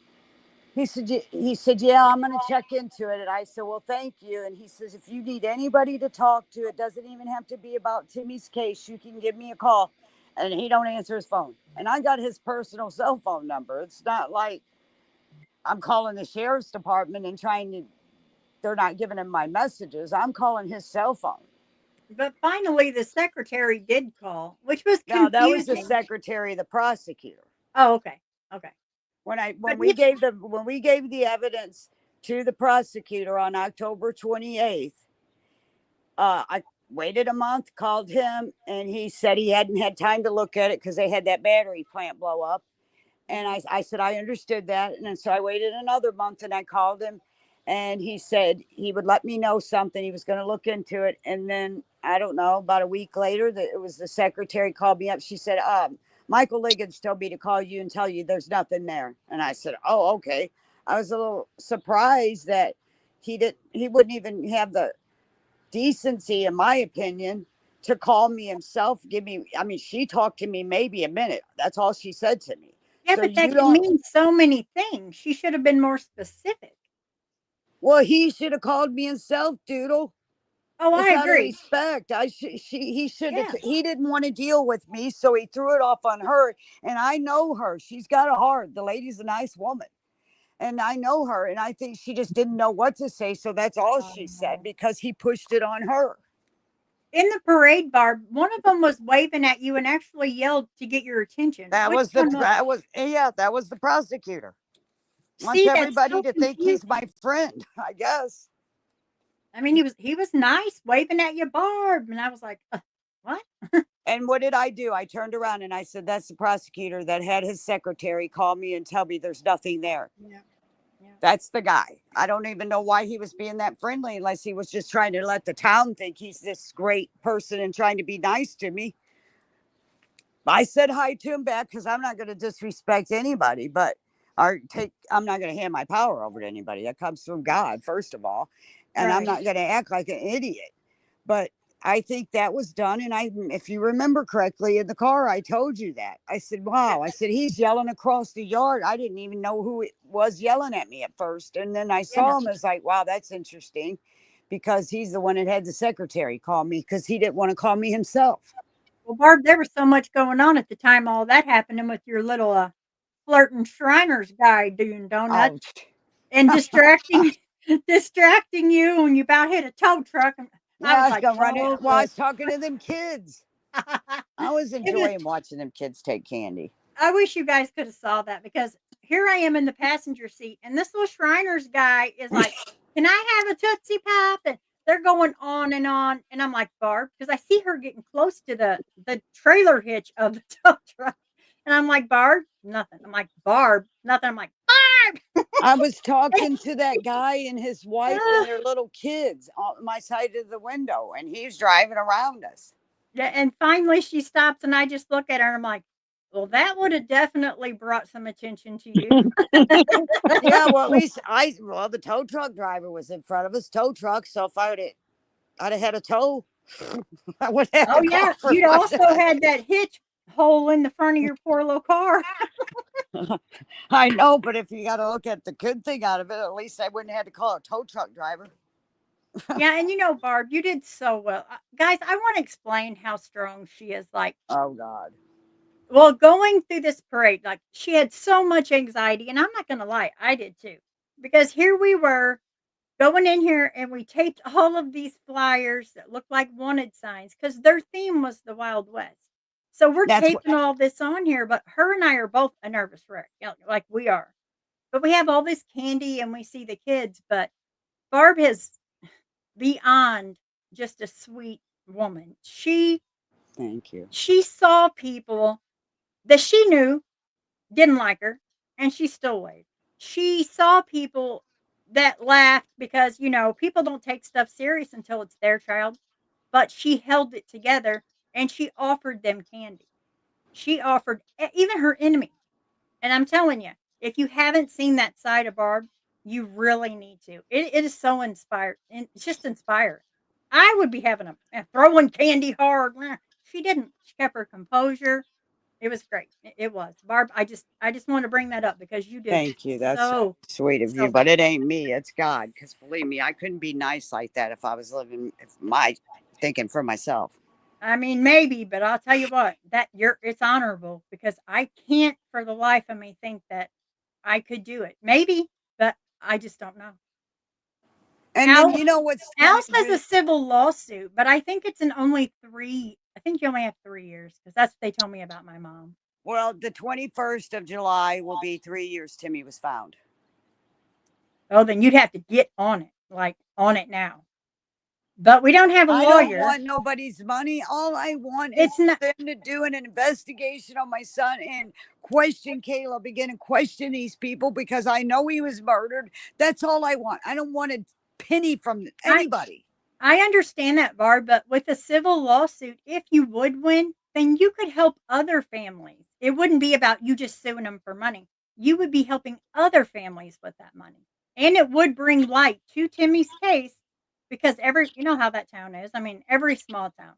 yeah, I'm going to check into it. And I said, well, thank you. And he says, if you need anybody to talk to, it doesn't even have to be about Timmy's case. You can give me a call. And he don't answer his phone. And I got his personal cell phone number. It's not like I'm calling the sheriff's department and they're not giving him my messages. I'm calling his cell phone. But finally, the secretary did call, which was Now that was the confusing. secretary, the prosecutor. Oh, okay. Okay. When But we gave the evidence to the prosecutor on October 28th, I waited a month, called him, and he said he hadn't had time to look at it because they had that battery plant blow up. And I said, I understood that. And so I waited another month and I called him and he said he would let me know something. He was going to look into it. And then, I don't know, about a week later, it was the secretary called me up. She said, Michael Liggins told me to call you and tell you there's nothing there. And I said, oh, okay. I was a little surprised that he wouldn't even have the decency, in my opinion, to call me himself. She talked to me maybe a minute. That's all she said to me. yeah, So but that you could don't, mean so many things. She should have been more specific. Well, he should have called me himself, Doodle. Oh, I It's out of agree. respect. He should have. Yeah. He didn't want to deal with me, so he threw it off on her. And I know her. She's got a heart. The lady's a nice woman, and I know her. And I think she just didn't know what to say, so that's all she said because he pushed it on her. In the parade, Barb, one of them was waving at you and actually yelled to get your attention. That Which was one was? that was the prosecutor. Wants See, that's everybody so to think he's confusing. my friend, I guess. I mean, he was nice, waving at you, Barb, and I was like, what? And what did I do? I turned around and I said, "That's the prosecutor that had his secretary call me and tell me there's nothing there." Yeah, yeah. That's the guy. I don't even know why he was being that friendly unless he was just trying to let the town think he's this great person and trying to be nice to me. I said hi to him back because I'm not going to disrespect anybody, but I'm not going to hand my power over to anybody. That comes from God, first of all. And I'm Right. not going to act like an idiot. But I think that was done. And if you remember correctly, in the car, I told you that. I said, wow. I said, he's yelling across the yard. I didn't even know who it was yelling at me at first. And then I Yeah. saw him. I was like, wow, that's interesting. Because he's the one that had the secretary call me because he didn't want to call me himself. Well, Barb, there was so much going on at the time all that happening with your little flirting Shriners guy doing donuts Ouch. and distracting you when you about hit a tow truck. And Yeah, I I was was like, gonna run it oh, while I good. was talking to them kids. I was It was, enjoying watching them kids take candy. I wish you guys could have saw that because here I am in the passenger seat, and this little Shriners guy is like, "Can I have a Tootsie Pop?" And they're going on, and I'm like, Barb, because I see her getting close to the trailer hitch of the tow truck, and I'm like, Barb, nothing. I'm like, Barb, nothing. I'm like, Barb. I was talking to that guy and his wife and Ah. their little kids on my side of the window, and he's driving around us. Yeah, and finally she stops, and I just look at her, and I'm like, well, that would have definitely brought some attention to you. Yeah, well, at least the tow truck driver was in front of us, tow truck. So if I'd have had a tow, I would have Oh, to call yeah, for you'd also myself. had that hitch hole in the front of your poor little car. I know, but if you got to look at the good thing out of it, at least I wouldn't have had to call a tow truck driver. Yeah, and Barb, you did so well. Guys, I wanna explain how strong she is, like, Oh God. well, going through this parade, like, she had so much anxiety, and I'm not gonna lie, I did too, because here we were going in here, and we taped all of these flyers that looked like wanted signs because their theme was the Wild West. So we're That's what. taping all this on here, but her and I are both a nervous wreck, like we are. But we have all this candy and we see the kids, but Barb is beyond just a sweet woman. Thank you. She saw people that she knew didn't like her, and she still waved. She saw people that laughed because, people don't take stuff serious until it's their child, but she held it together and she offered them candy. She offered even her enemy. And I'm telling you, if you haven't seen that side of Barb, you really need to. It is so inspired, and it's just inspiring. I would be having a throwing candy hard. She didn't. She kept her composure. It was great. It was. Barb, I just want to bring that up because you did Thank you. That's so sweet of you, so but it ain't me. It's God. Because believe me, I couldn't be nice like that if I was living thinking for myself. I mean, maybe, but I'll tell you what, it's honorable because I can't for the life of me think that I could do it. Maybe, but I just don't know. And then Al you know what's Al kind says a of civil lawsuit, but I think it's in only 3. I think you only have 3 years because that's what they told me about my mom. well, the 21st of July will be 3 years Timmy was found. Oh, then you'd have to get on it, like on it now. But we don't have a I don't lawyer. want nobody's money. All I want is It's not. them to do an investigation on my son and question Caleb again and question these people because I know he was murdered. That's all I want. I don't want a penny from I anybody. I understand that, Barb, but with a civil lawsuit, if you would win, then you could help other families. It wouldn't be about you just suing them for money. You would be helping other families with that money. And it would bring light to Timmy's case because you know how that town is. I mean, every small town.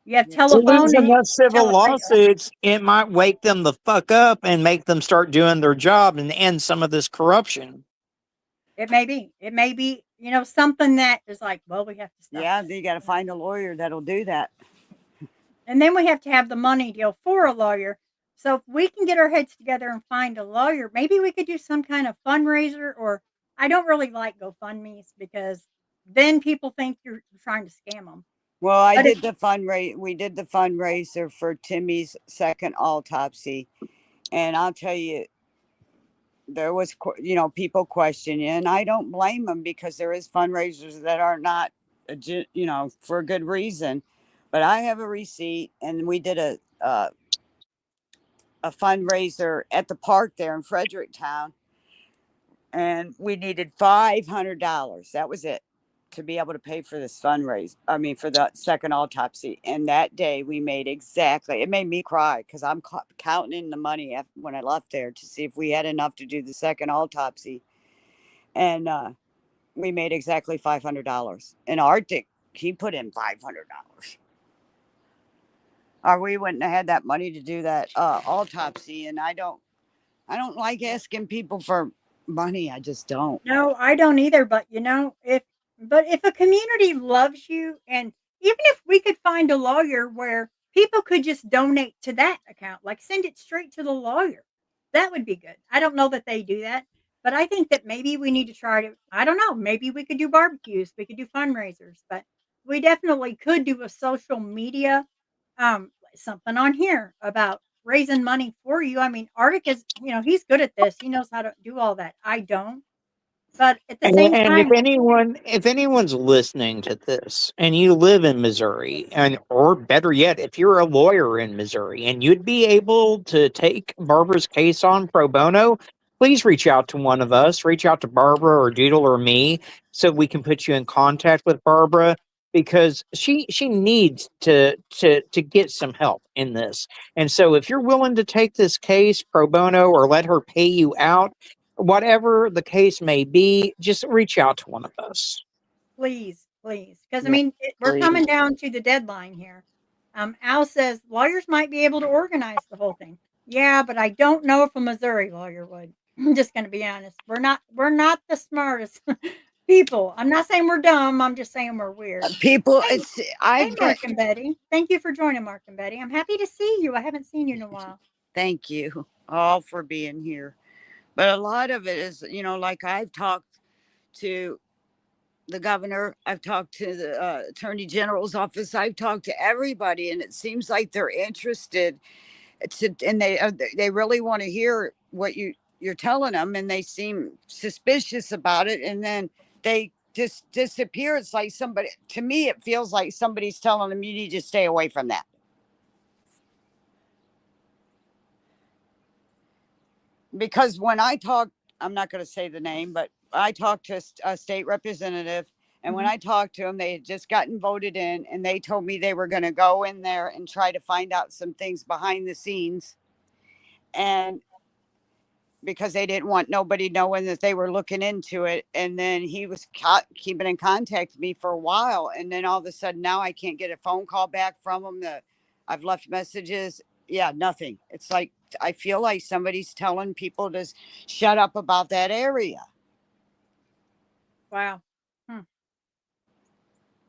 You have Yeah. Well, telephone losing and those civil telephone. lawsuits, it might wake them the fuck up and make them start doing their job and end some of this corruption. It may be. It may be, something that is like, well, we have to stop Yeah, that. you got to find a lawyer that'll do that. And then we have to have the money deal for a lawyer. So if we can get our heads together and find a lawyer, maybe we could do some kind of fundraiser. Or I don't really like GoFundMe's because then people think you're trying to scam them. Well, I But if did the fundraise. We did the fundraiser for Timmy's second autopsy, and I'll tell you, there was people questioning, and I don't blame them because there is fundraisers that are not, for a good reason. But I have a receipt, and we did a fundraiser at the park there in Fredericktown, and we needed $500. That was it to be able to pay for this fundraiser. I mean, for the second autopsy. And that day we made exactly. It made me cry because I'm counting in the money when I left there to see if we had enough to do the second autopsy, and we made exactly $500. And Arctic, he put in $500. Or we wouldn't have had that money to do that autopsy. And I don't like asking people for money. I just don't. No, I don't either. But if a community loves you, and even if we could find a lawyer where people could just donate to that account, like send it straight to the lawyer, that would be good. I don't know that they do that, but I think that maybe we need to try to. I don't know. Maybe we could do barbecues, we could do fundraisers, but we definitely could do a social media, something on here about raising money for you. I mean, Arctic is, he's good at this. He knows how to do all that. I don't. But at the same And time, if anyone's listening to this and you live in Missouri, and or better yet, if you're a lawyer in Missouri and you'd be able to take Barbara's case on pro bono, please reach out to one of us. Reach out to Barbara or Doodle or me so we can put you in contact with Barbara, because she needs to get some help in this. And so if you're willing to take this case pro bono or let her pay you out, whatever the case may be, just reach out to one of us. please, please, because I Yeah, mean, we're please. coming down to the deadline here. Al says lawyers might be able to organize the whole thing. Yeah, but I don't know if a Missouri lawyer would. I'm just going to be honest. We're not the smartest people. I'm not saying we're dumb. I'm just saying we're weird. People, Hey, it's hey, I've got. Mark and Betty. Thank you for joining, Mark and Betty. I'm happy to see you. I haven't seen you in a while. Thank you all for being here. But a lot of it is, like I've talked to the governor, I've talked to the attorney general's office, I've talked to everybody, and it seems like they're interested and they really want to hear what you're telling them, and they seem suspicious about it, and then they just disappear. It's like somebody, to me, it feels like somebody's telling them you need to stay away from that. Because when I talked, I'm not going to say the name, but I talked to a state representative. And when Mhm. I talked to them, they had just gotten voted in, and they told me they were going to go in there and try to find out some things behind the scenes. And because they didn't want nobody knowing that they were looking into it. And then he was keeping in contact with me for a while. And then all of a sudden, now I can't get a phone call back from him. I've left messages. Yeah, nothing. It's like, I feel like somebody's telling people to shut up about that area. Wow. Hmm.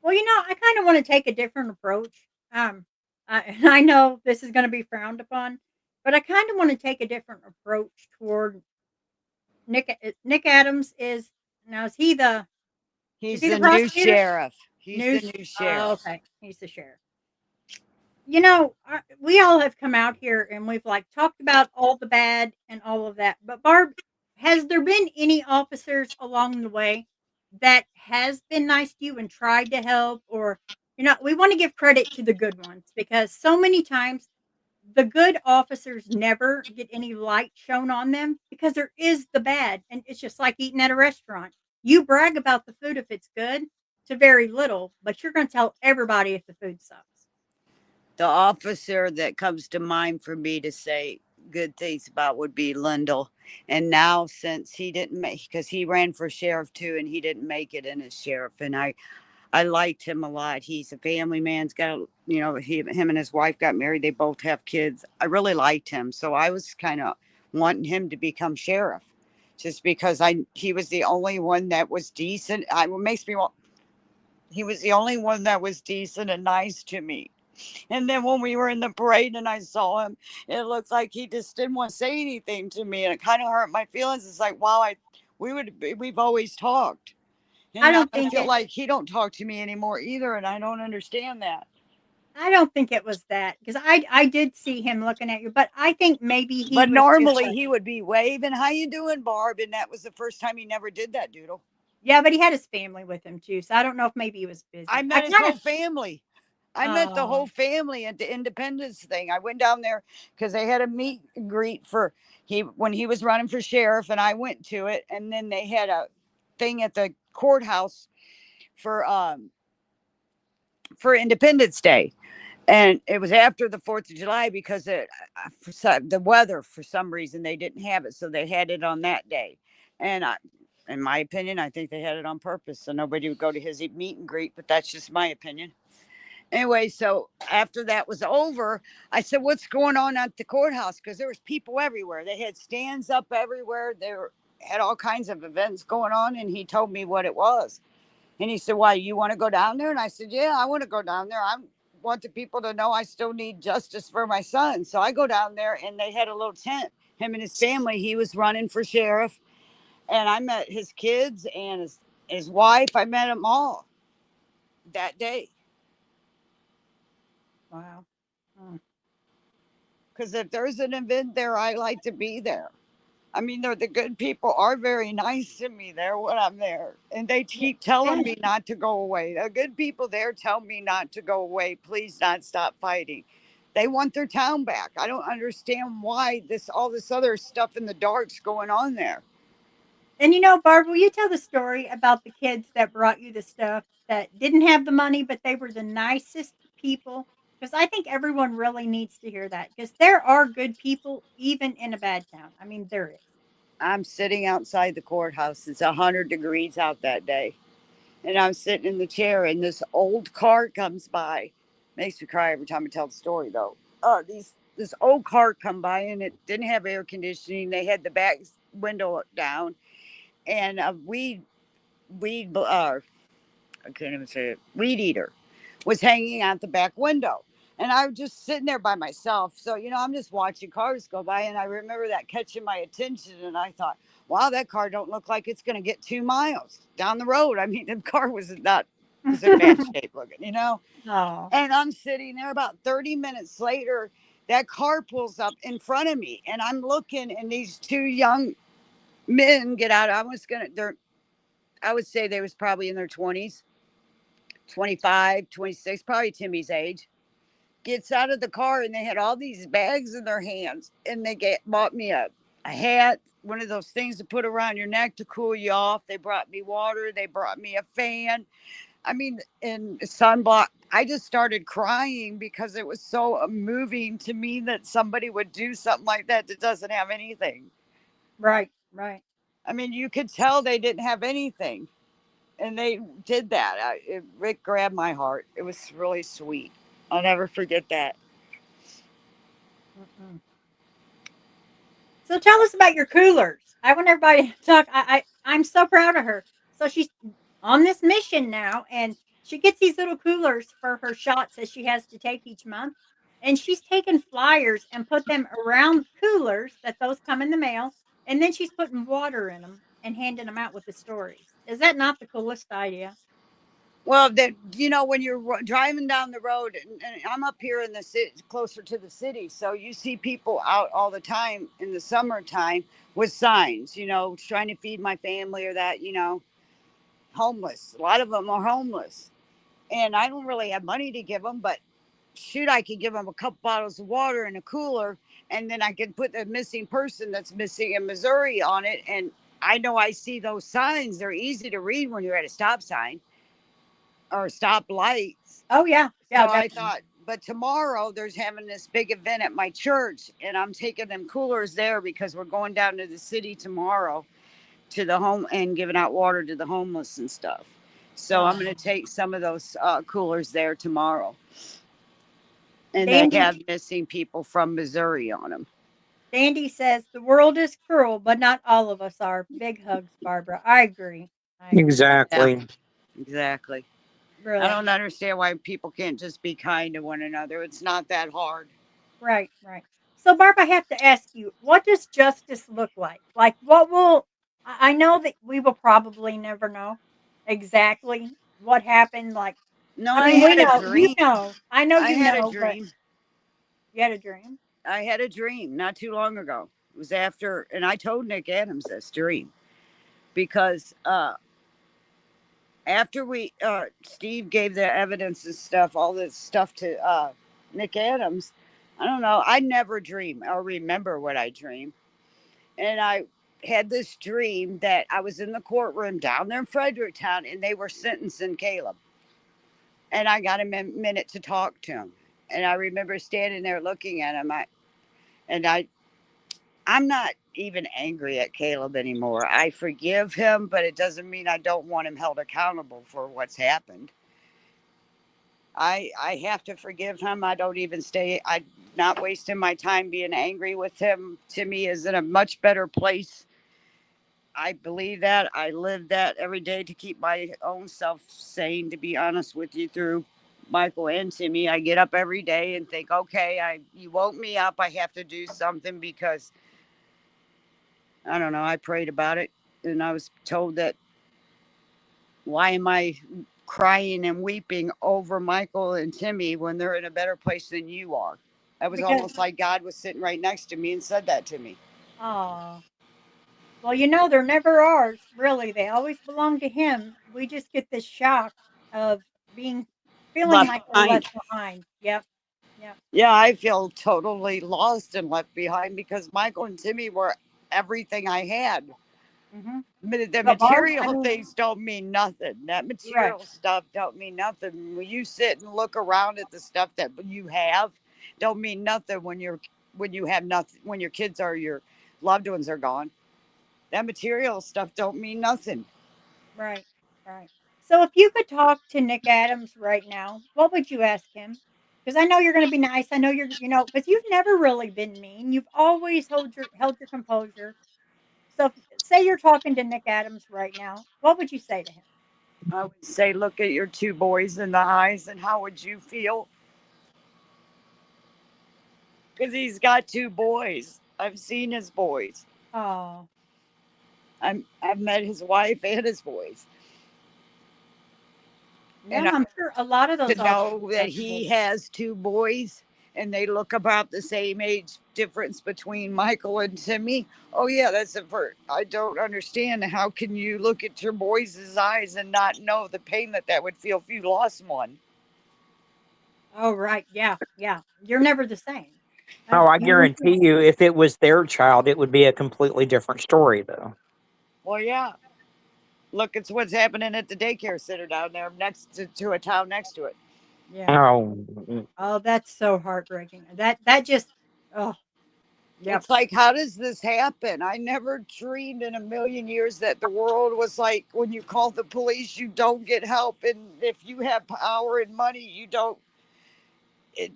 Well, I kind of want to take a different approach. And I know this is going to be frowned upon, but I kind of want to take a different approach toward Nick. Nick Adams is now. Is He's he the the new prosecutor? sheriff. He's the new Oh, sheriff. okay, he's the sheriff. We all have come out here and we've like talked about all the bad and all of that. But Barb, has there been any officers along the way that has been nice to you and tried to help? Or we want to give credit to the good ones, because so many times the good officers never get any light shown on them because there is the bad. And it's just like eating at a restaurant. You brag about the food if it's good to very little, but you're going to tell everybody if the food sucks. The officer that comes to mind for me to say good things about would be Lindell. And now, since he didn't make, because he ran for sheriff too, and he didn't make it in as sheriff, and I liked him a lot. He's a family man. He's got, him and his wife got married. They both have kids. I really liked him, so I was kind of wanting him to become sheriff, just because he was the only one that was decent. It makes me want. He was the only one that was decent and nice to me. And then when we were in the parade and I saw him, it looked like he just didn't want to say anything to me, and it kind of hurt my feelings. It's like, wow, we've always talked, I and now don't I think feel it. like he don't talk to me anymore either, and I don't understand that. I don't think it was that because I did see him looking at you, but I think maybe he But was just normally a, he would be waving, "How you doing, Barb?" And that was the first time he never did that, Doodle. yeah, but he had his family with him too, so I don't know if maybe he was I busy. I met his kind of whole family. I met the oh whole family at the Independence thing. I went down there because they had a meet and greet for he when he was running for sheriff, and I went to it. And then they had a thing at the courthouse for um for Independence Day, and it was after the 4th of July because the weather for some reason they didn't have it, so they had it on that day. And in my opinion, I think they had it on purpose so nobody would go to his meet and greet. But that's just my opinion. Anyway, so after that was over, I said, "What's going on at the courthouse?" Because there was people everywhere. They had stands up everywhere. Had all kinds of events going on, and he told me what it was. And he said, "Why, you want to go down there?" And I said, "Yeah, I want to go down there. I want the people to know I still need justice for my son." So I go down there, and they had a little tent. Him and his family. He was running for sheriff, and I met his kids and his wife. I met them all that day. wow. Mm. Because if there's an event there, I like to be there. I mean, the good people are very nice to me there when I'm there. And they Yeah, keep telling yeah. me not to go away. The good people there tell me not to go away. Please not stop fighting. They want their town back. I don't understand why all this other stuff in the dark's going on there. And Barb, will you tell the story about the kids that brought you the stuff that didn't have the money, but they were the nicest people? Because I think everyone really needs to hear that. Because there are good people even in a bad town. I mean, there is. I'm sitting outside the courthouse. It's 100 degrees out that day. And I'm sitting in the chair, and this old car comes by. Makes me cry every time I tell the story, though. This old car come by, and it didn't have air conditioning. They had the back window down, and a weed I can't even say it, weed eater was hanging out the back window. And I was just sitting there by myself. So, I'm just watching cars go by, and I remember that catching my attention. And I thought, wow, that car don't look like it's going to get 2 miles down the road. I mean, the car was in bad shape looking. Oh, And I'm sitting there about 30 minutes later, that car pulls up in front of me, and I'm looking, and these two young men get out. I would say they was probably in their 20s, 25, 26, probably Timmy's age. Gets out of the car, and they had all these bags in their hands, and they bought me a hat, one of those things to put around your neck to cool you off. They brought me water. They brought me a fan. I mean, and sunblock. I just started crying because it was so moving to me that somebody would do something like that doesn't have anything. right, right. I mean, you could tell they didn't have anything, and they did that. Rick grabbed my heart. It was really sweet. I'll never forget that. Mm-mm. So tell us about your coolers. I want everybody to talk. I'm so proud of her. So she's on this mission now, and she gets these little coolers for her shots that she has to take each month. And she's taken flyers and put them around coolers that those come in the mail, and then she's putting water in them and handing them out with the stories. Is that not the coolest idea? Well, that when you're driving down the road, and I'm up here in the city, closer to the city, so you see people out all the time in the summertime with signs, trying to feed my family or that, homeless. A lot of them are homeless, and I don't really have money to give them, but shoot, I could give them a couple bottles of water in a cooler, and then I could put the missing person that's missing in Missouri on it. And I know I see those signs; they're easy to read when you're at a stop sign or stop lights. Oh yeah, So yeah, I definitely. thought, but tomorrow there's having this big event at my church, and I'm taking them coolers there because we're going down to the city tomorrow to the home and giving out water to the homeless and stuff. So I'm Oh, going to take some of those coolers there tomorrow, and they Dandy, have missing people from Missouri on them. Sandy says the world is cruel, but not all of us are. Big hugs, Barbara. I agree. I agree. Yeah, Exactly. exactly. I Really. don't understand why people can't just be kind to one another. It's not that hard. Right, right. So, Barb, I have to ask you, what does justice look like? Like, what will, I know that we will probably never know exactly what happened. Like, No, I I mean, we had a know, you dream. know, I know I you had a know, but dream. you had a dream. I had a dream not too long ago. It was after, and I told Nick Adams this dream because after Steve gave the evidence and stuff, all this stuff to Nick Adams. I don't know. I never dream or remember what I dream, and I had this dream that I was in the courtroom down there in Fredericktown, and they were sentencing Caleb, and I got a minute to talk to him, and I remember standing there looking at him. And I'm not even angry at Caleb anymore. I forgive him, but it doesn't mean I don't want him held accountable for what's happened. I have to forgive him. I don't even stay. I'm not wasting my time being angry with him. Timmy is in a much better place. I believe that. I live that every day to keep my own self sane. To be honest with you, through Michael and Timmy, I get up every day and think, okay, you woke me up. I have to do something because I don't know. I prayed about it, and I was told that why am I crying and weeping over Michael and Timmy when they're in a better place than you are? That was Because, almost like God was sitting right next to me and said that to me. oh, well, you know, they're never ours, really. They always belong to him. We just get this shock of being, feeling Left like we're behind. left behind. Yep. Yep. Yeah, I feel totally lost and left behind because Michael and Timmy were everything I had. Hmm. The But Barb, I material mean, things don't mean nothing. That right. material stuff don't mean nothing. When you sit and look around at the stuff that you have, don't mean nothing when you have nothing. When your kids are your loved ones are gone, that material stuff don't mean nothing. Right, right. So if you could talk to Nick Adams right now, what would you ask him? Because I know you're going to be nice. I know you're, because you've never really been mean. You've always held your composure. So if, say you're talking to Nick Adams right now, what would you say to him? I would say, look at your two boys in the eyes, and how would you feel? Because he's got two boys. I've seen his boys. Oh, I've met his wife and his boys, yeah, and I I'm sure a lot of to those officers know that have he boys. has two boys and they look about the same age difference between Michael and Timmy. Oh yeah, that's a first. I don't understand how can you look at your boys' eyes and not know the pain that would feel if you lost one. Oh, right. Yeah, yeah. You're never the same. Oh, I You went through. guarantee you, if it was their child, it would be a completely different story, though. Well, yeah. Look, it's what's happening at the daycare center down there next to a town next to it. Yeah. Oh, Oh, that's so heartbreaking. That just. Oh, yep. It's like, how does this happen? I never dreamed in a million years that the world was like when you call the police, you don't get help. And if you have power and money, you don't,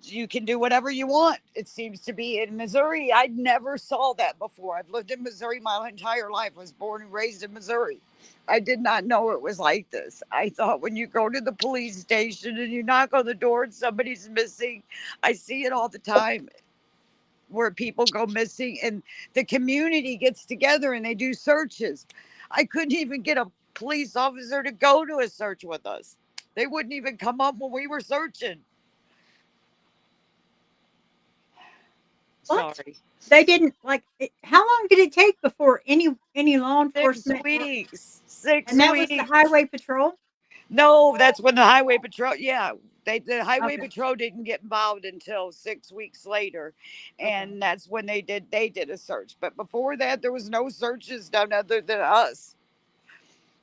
you can do whatever you want. It seems to be in Missouri. I never saw that before. I've lived in Missouri my entire life. I was born and raised in Missouri. I did not know it was like this. I thought when you go to the police station and you knock on the door and somebody's missing, I see it all the time where people go missing and the community gets together and they do searches. I couldn't even get a police officer to go to a search with us. They wouldn't even come up when we were searching. What? Sorry. They didn't like how long did it take before any law 6 enforcement or weeks. Six and that was the weeks. highway patrol? No, that's when the highway patrol. Yeah, the highway Okay. patrol didn't get involved until 6 weeks later, Okay. and that's when they did a search. But before that, there was no searches done other than us.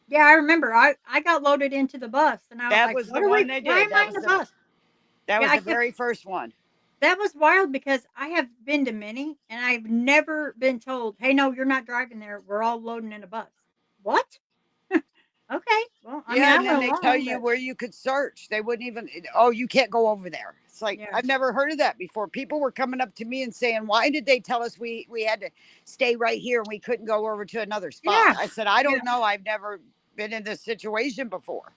Yeah, I remember. I got loaded into the bus and I was That like, was "What the are one we they why did. am I in the bus?" That Yeah, was I the kept very first one. that was wild because I have been to many and I've never been told, "Hey, no, you're not driving there. We're all loading in a bus." What? Okay. Well, I mean, Yeah, I and then went they tell along, you but where you could search. They wouldn't even. Oh, you can't go over there. It's like, Yeah. I've never heard of that before. People were coming up to me and saying, why did they tell us we had to stay right here and we couldn't go over to another spot? Yeah. I said, I Yeah. don't know. I've never been in this situation before.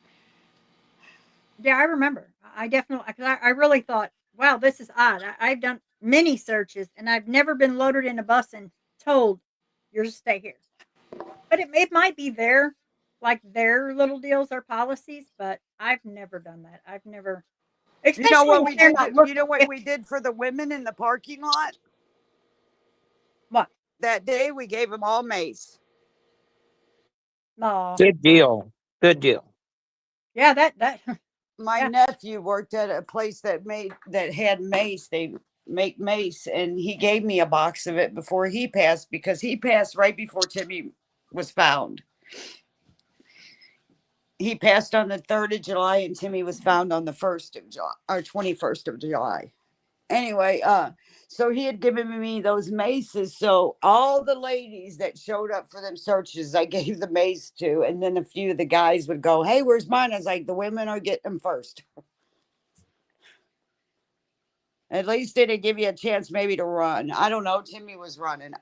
Yeah, I remember. I definitely, because I really thought, wow, this is odd. I've done many searches and I've never been loaded in a bus and told you're to stay here. But it might be their, like their little deals or policies, but I've never done that. I've never, You know especially what if we they're did? not You know looking. what we did for the women in the parking lot? What? That day we gave them all mace. No. Good deal. Good deal. Yeah, that, My yeah. nephew worked at a place that had mace. They make mace, and he gave me a box of it before he passed, because he passed right before Timmy was found. He passed on the 3rd of July and Timmy was found on the 1st of July, or 21st of July. Anyway, so he had given me those maces. So all the ladies that showed up for them searches, I gave the mace to, and then a few of the guys would go, "Hey, where's mine?" I was like, "The women are getting them first." At least did it give you a chance maybe to run. I don't know. Timmy was running.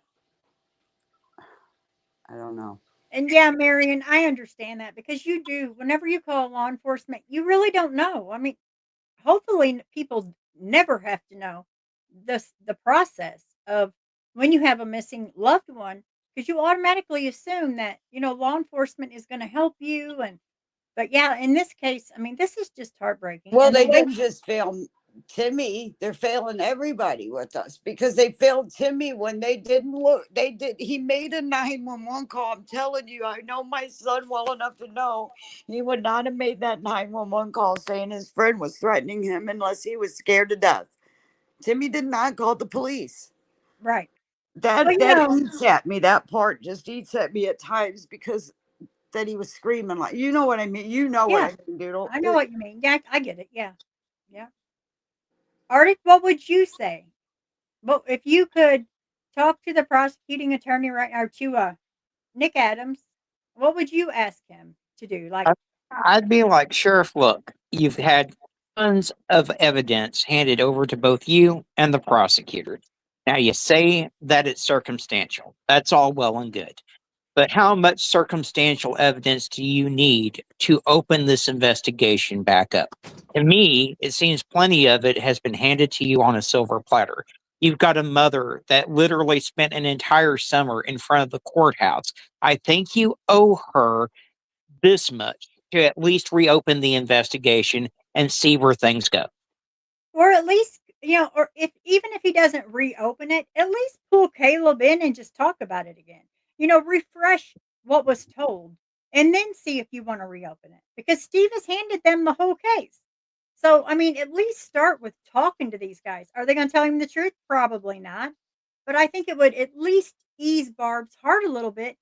I don't know. And yeah, Marion, I understand that because you do, whenever you call law enforcement, you really don't know. I mean, hopefully people never have to know the process of when you have a missing loved one, because you automatically assume that law enforcement is going to help you. And but yeah, in this case, I mean, this is just heartbreaking. Well, And the they way, didn't just fail Timmy, they're failing everybody with us, because they failed Timmy when they didn't look. He made a 911 call. I'm telling you, I know my son well enough to know he would not have made that 911 call saying his friend was threatening him unless he was scared to death. Timmy did not call the police. right? Well, That eats at me. That part just eats at me at times, because that he was screaming, like, you know what I mean. You know what yeah, I mean, Doodle. I know what you mean. Yeah, I get it. Yeah, yeah. Arctic, what would you say? Well, if you could talk to the prosecuting attorney right now, to Nick Adams, what would you ask him to do? Like, I- I'd be like, Sheriff, look, you've had tons of evidence handed over to both you and the prosecutor. Now you say that it's circumstantial. That's all well and good. But how much circumstantial evidence do you need to open this investigation back up? To me, it seems plenty of it has been handed to you on a silver platter. You've got a mother that literally spent an entire summer in front of the courthouse. I think you owe her this much to at least reopen the investigation and see where things go. or at least, or if even if he doesn't reopen it, at least pull Caleb in and just talk about it again. Refresh what was told and then see if you want to reopen it, because Steve has handed them the whole case. So, I mean, at least start with talking to these guys. Are they going to tell him the truth? Probably not. But I think it would at least ease Barb's heart a little bit,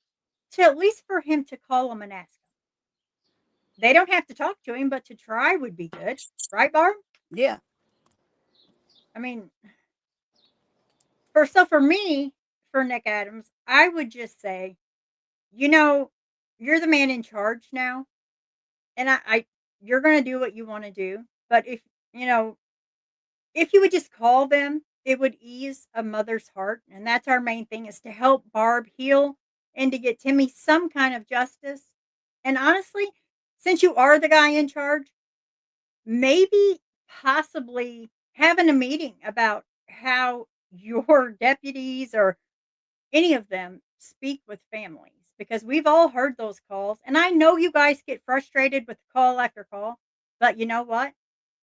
to at least for him to call him and ask him. They don't have to talk to him, but to try would be good. Right, Barb? Yeah. I mean, for me, for Nick Adams, I would just say, you know, you're the man in charge now, and I you're going to do what you want to do. But if you would just call them, it would ease a mother's heart, and that's our main thing, is to help Barb heal and to get Timmy some kind of justice. And honestly, since you are the guy in charge, maybe possibly having a meeting about how your deputies or any of them speak with families, because we've all heard those calls. And I know you guys get frustrated with call after call, but you know what?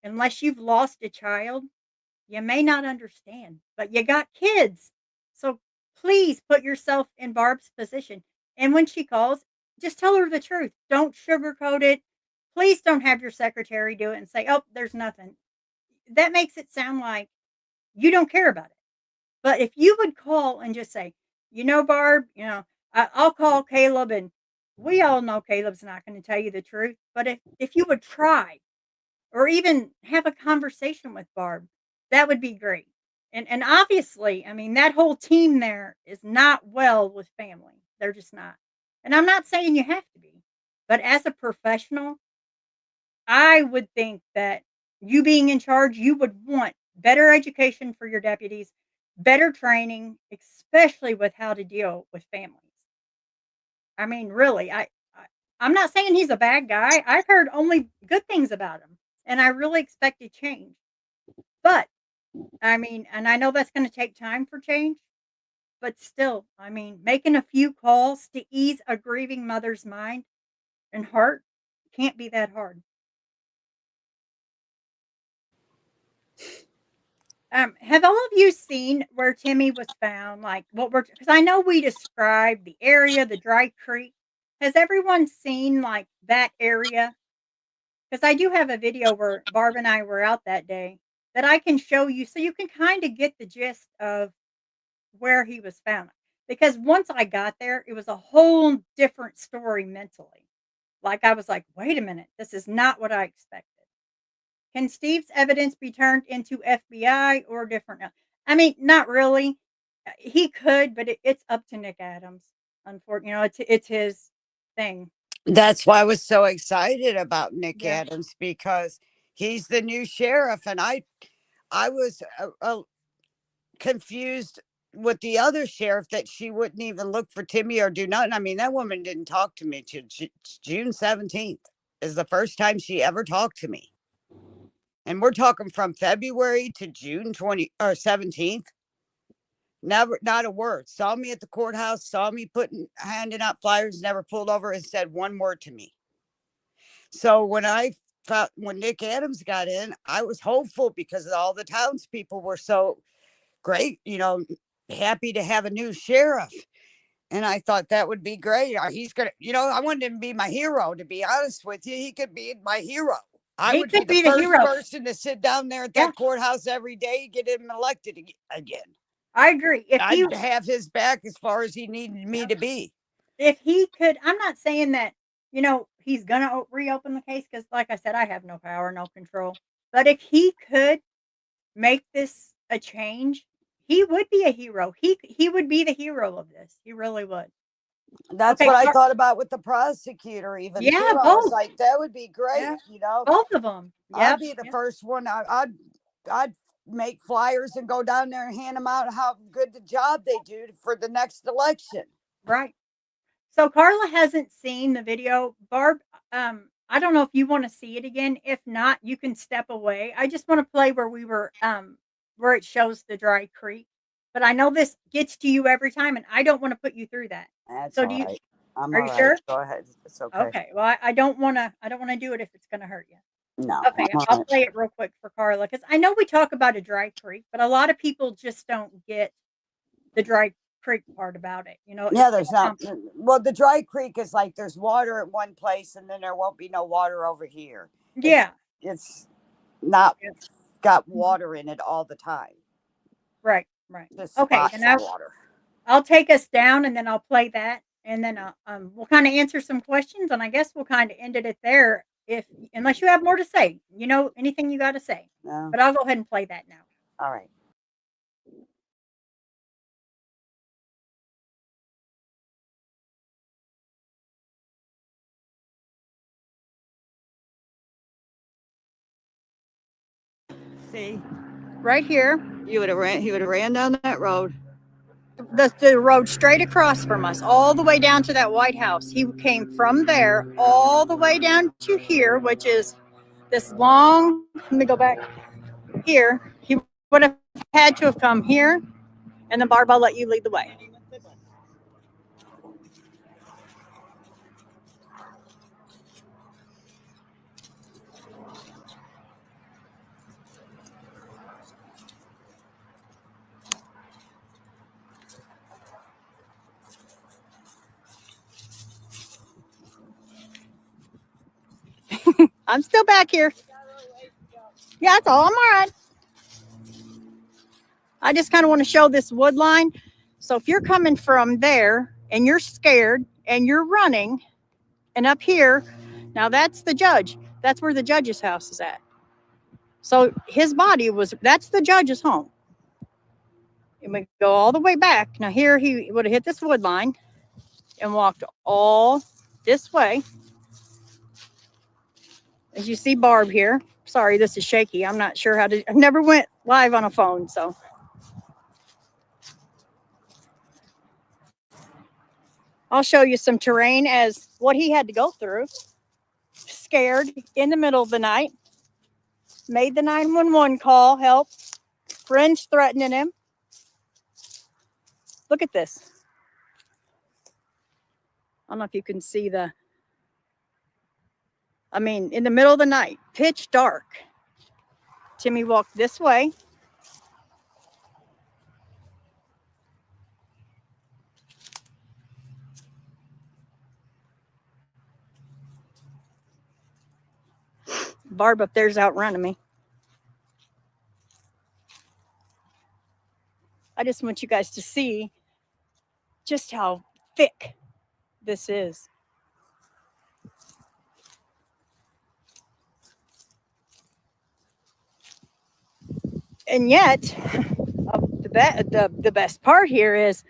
Unless you've lost a child, you may not understand, but you got kids. So please put yourself in Barb's position. And when she calls, just tell her the truth. Don't sugarcoat it. Please don't have your secretary do it and say, oh, there's nothing. That makes it sound like you don't care about it. But if you would call and just say, Barb, I'll call Caleb, and we all know Caleb's not going to tell you the truth. But if you would try, or even have a conversation with Barb, that would be great. And obviously, I mean, that whole team there is not well with family. They're just not. And I'm not saying you have to be, but as a professional, I would think that you being in charge, you would want better education for your deputies, better training, especially with how to deal with families. I mean, really, I'm not saying he's a bad guy. I've heard only good things about him, and I really expected change. But I mean, and I know that's going to take time for change, but still, I mean, making a few calls to ease a grieving mother's mind and heart can't be that hard. Have all of you seen where Timmy was found? Like what we're, because I know we described the area, the dry creek. Has everyone seen like that area? Because I do have a video where Barb and I were out that day that I can show you so you can kind of get the gist of where he was found. Because once I got there, it was a whole different story mentally. Like I was like, wait a minute, this is not what I expected. Can Steve's evidence be turned into FBI or different? I mean, not really. He could, but it's up to Nick Adams. Unfortunately, it's his thing. That's why I was so excited about Nick Yeah. Adams, because he's the new sheriff, and I was confused with the other sheriff that she wouldn't even look for Timmy or do nothing. I mean, that woman didn't talk to me till June 17th is the first time she ever talked to me. And we're talking from February to June 20 or 17th. Never, not a word. Saw me at the courthouse, saw me handing out flyers, never pulled over and said one word to me. So when Nick Adams got in, I was hopeful because all the townspeople were so great, happy to have a new sheriff. And I thought that would be great. He's going to, I wanted him to be my hero, to be honest with you. He could be my hero. I He would be could the be the first hero. person to sit down there at that courthouse every day, get him elected again. I agree. I'd have his back as far as he needed me to be. If he could, I'm not saying that, he's going to reopen the case because, like I said, I have no power, no control. But if he could make this a change, he would be a hero. He would be the hero of this. He really would. That's what I thought about with the prosecutor, even. Yeah, too. I was like, that would be great, Both of them. I'd be the first one. I'd make flyers and go down there and hand them out how good the job they do for the next election. Right. So Carla hasn't seen the video. Barb, I don't know if you want to see it again. If not, you can step away. I just want to play where we were, where it shows the dry creek. But I know this gets to you every time, and I don't want to put you through that. That's so all do you? right. I'm are all you right. sure? Go ahead. It's okay. Okay. Well, I don't want to. I don't want to do it if it's going to hurt you. No. Okay, I'll play it real quick for Carla because I know we talk about a dry creek, but a lot of people just don't get the dry creek part about it. Yeah, there's not. Well, the dry creek is like there's water at one place, and then there won't be no water over here. Yeah, it's not got water in it all the time. Right. Just okay, then water. I'll take us down, and then I'll play that, and then we'll kind of answer some questions, and I guess we'll kind of end it there. Unless you have more to say, anything you got to say. No. But I'll go ahead and play that now. All right. See, right here. He would have ran down that road. The road straight across from us, all the way down to that White House. He came from there all the way down to here, which is this long. Let me go back here. He would have had to have come here, and then Barb, I'll let you lead the way. I'm still back here. Yeah, that's all. I'm all right. I just kind of want to show this wood line. So if you're coming from there and you're scared and you're running, and up here, now that's the judge. That's where the judge's house is at. So his body that's the judge's home. And we go all the way back. Now here he would have hit this wood line and walked all this way. As you see Barb here. Sorry, this is shaky. I'm not sure how to. I've never went live on a phone, so. I'll show you some terrain as what he had to go through. Scared in the middle of the night. Made the 911 call, help. Friends threatening him. Look at this. I don't know if you can see the, I mean, in the middle of the night, pitch dark. Timmy walked this way. Barb up there's outrunning me. I just want you guys to see just how thick this is. And yet, the best part here is,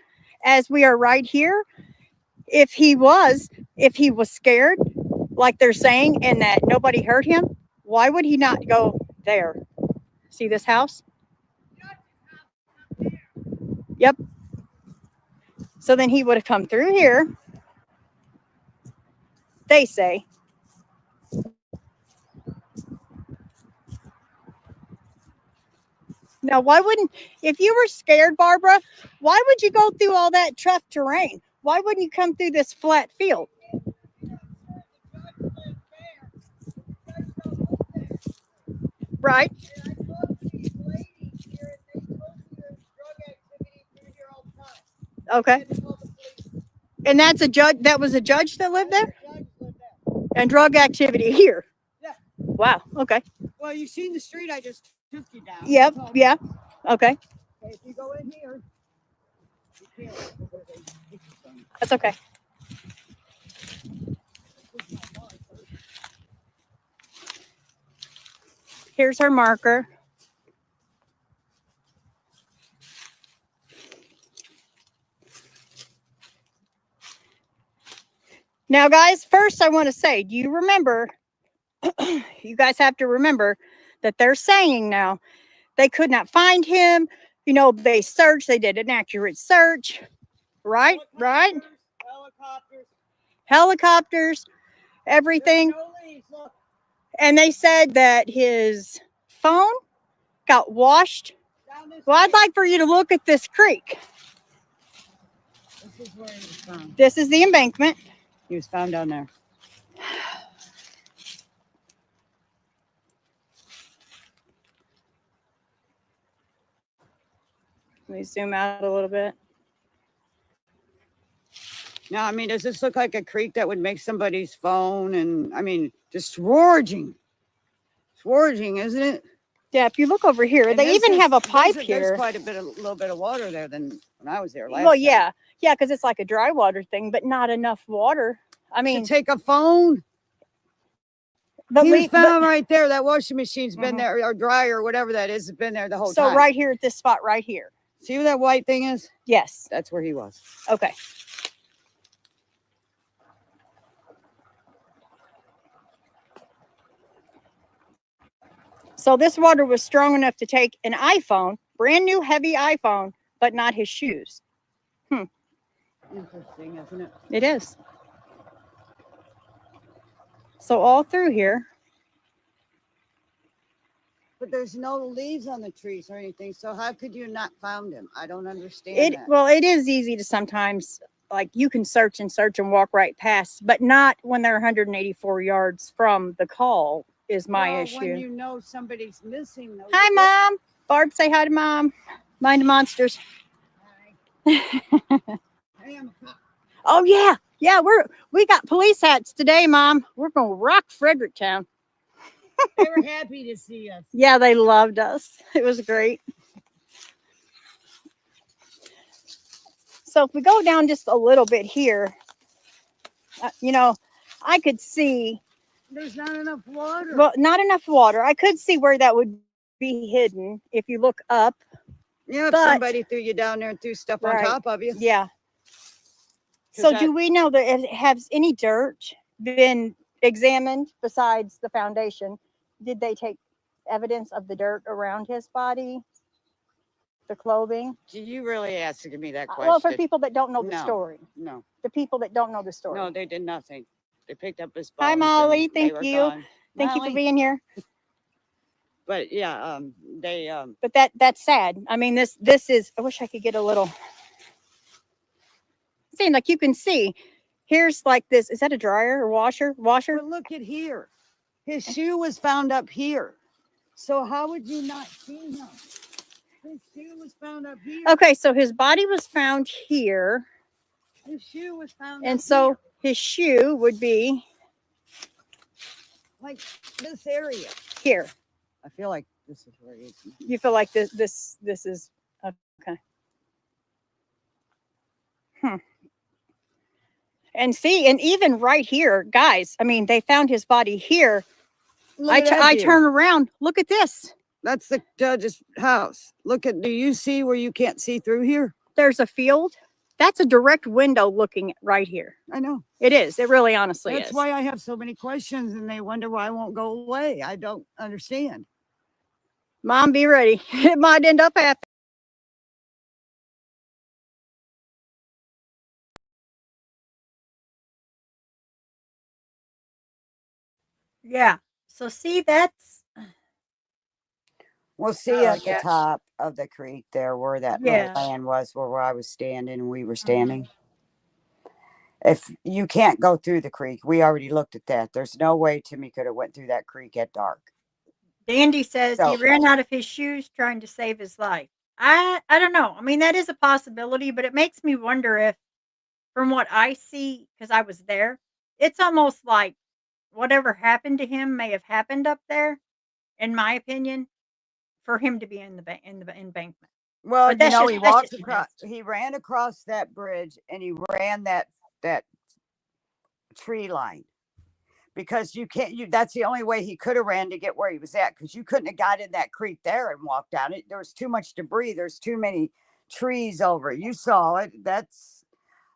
as we are right here, if he was scared, like they're saying, and that nobody hurt him, why would he not go there? See this house? Yep. So then he would have come through here, they say. Now, why wouldn't, if you were scared, Barbara, why would you go through all that tough terrain? Why wouldn't you come through this flat field? Right. Okay. And that's a judge, that was a judge that lived there? And drug activity here? Yeah. Wow, okay. Well, you've seen the street I just took you down. Yep, yeah, okay. Okay, if you go in here, you can't. That's okay. Here's her marker. Now, guys, first I want to say, do you remember, you guys have to remember that they're saying now they could not find him. You know, they searched, they did an accurate search, right? Right? Helicopters, everything. And they said that his phone got washed. Well, I'd like for you to look at this creek. This is where he was found. This is the embankment. He was found down there. Let me zoom out a little bit. Now, I mean, does this look like a creek that would make somebody's phone? And I mean, just swordging, isn't it? Yeah, if you look over here, And they this even is- have a pipe there's here. quite a little bit of water there than when I was there last Well, time. yeah, because it's like a dry water thing, but not enough water. I mean, To take a phone. but He was we, but, found right there. That washing machine's been Mhm. there, or dryer, or whatever that is, has been there the whole so time. right here at this spot right here. See where that white thing is? Yes. That's where he was. Okay. So this water was strong enough to take an iPhone, brand new heavy iPhone, but not his shoes. Interesting, isn't it? It is. So all through here. But there's no leaves on the trees or anything. So how could you not found him? I don't understand It that. well, it is easy to sometimes, like, you can search and walk right past, but not when they're 184 yards from the call is my Well, issue. When you know somebody's missing. Those Hi, Mom. Barb, say hi to Mom. Mind the monsters. Hey, I'm a cop. Oh yeah, yeah. We got police hats today, Mom. We're gonna rock Fredericktown. They were happy to see us. Yeah, they loved us. It was great. So if we go down just a little bit here, you know, I could see. There's not enough water. Well, not enough water. I could see where that would be hidden if you look up. Yeah, if but- somebody threw you down there and threw stuff Right. on top of you. Yeah. 'Cause So that- do we know that has any dirt been examined besides the foundation? Did they take evidence of the dirt around his body, the clothing. Do you really asking me that question? Well, for people that don't know the No. story, No, the people that don't know the story. no, they did nothing. They picked up his bones. Hi, and Molly. they Thank were you. gone. Thank you for Molly? being here. But yeah, they But that's sad. I mean, this is. I wish I could get a little. See, like you can see, here's like this. Is that a dryer or washer? Washer. But look at here. His shoe was found up here. So how would you not see him? His shoe was found up here. Okay, so his body was found here, His shoe was found and up so here. his shoe would be Like this area. here. I feel like this is where he is. You feel like this is okay. And see, and even right here, guys. I mean, they found his body here. Look at that I view. turn around. Look at this. That's the judge's house. Look at, do you see where you can't see through here? There's a field. That's a direct window looking right here. I know. It is. It really honestly That's is. why I have so many questions and they wonder why I won't go away. I don't understand. Mom, be ready. It might end up at. Yeah. So see, that's We'll see Oh, at the yeah. top of the creek there where that Yeah. little land was where I was standing and we were standing. If you can't go through the creek, we already looked at that. There's no way Timmy could have went through that creek at dark. Dandy says he So- ran out of his shoes trying to save his life. I don't know. I mean, that is a possibility, but it makes me wonder if, from what I see, because I was there, it's almost like whatever happened to him may have happened up there, in my opinion, for him to be in the embankment. Well, But that's you know, just- he that's walked just across, he ran across that bridge and he ran that tree line. Because that's the only way he could have ran to get where he was at, because you couldn't have got in that creek there and walked down it. There was too much debris. There's too many trees over it. You saw it.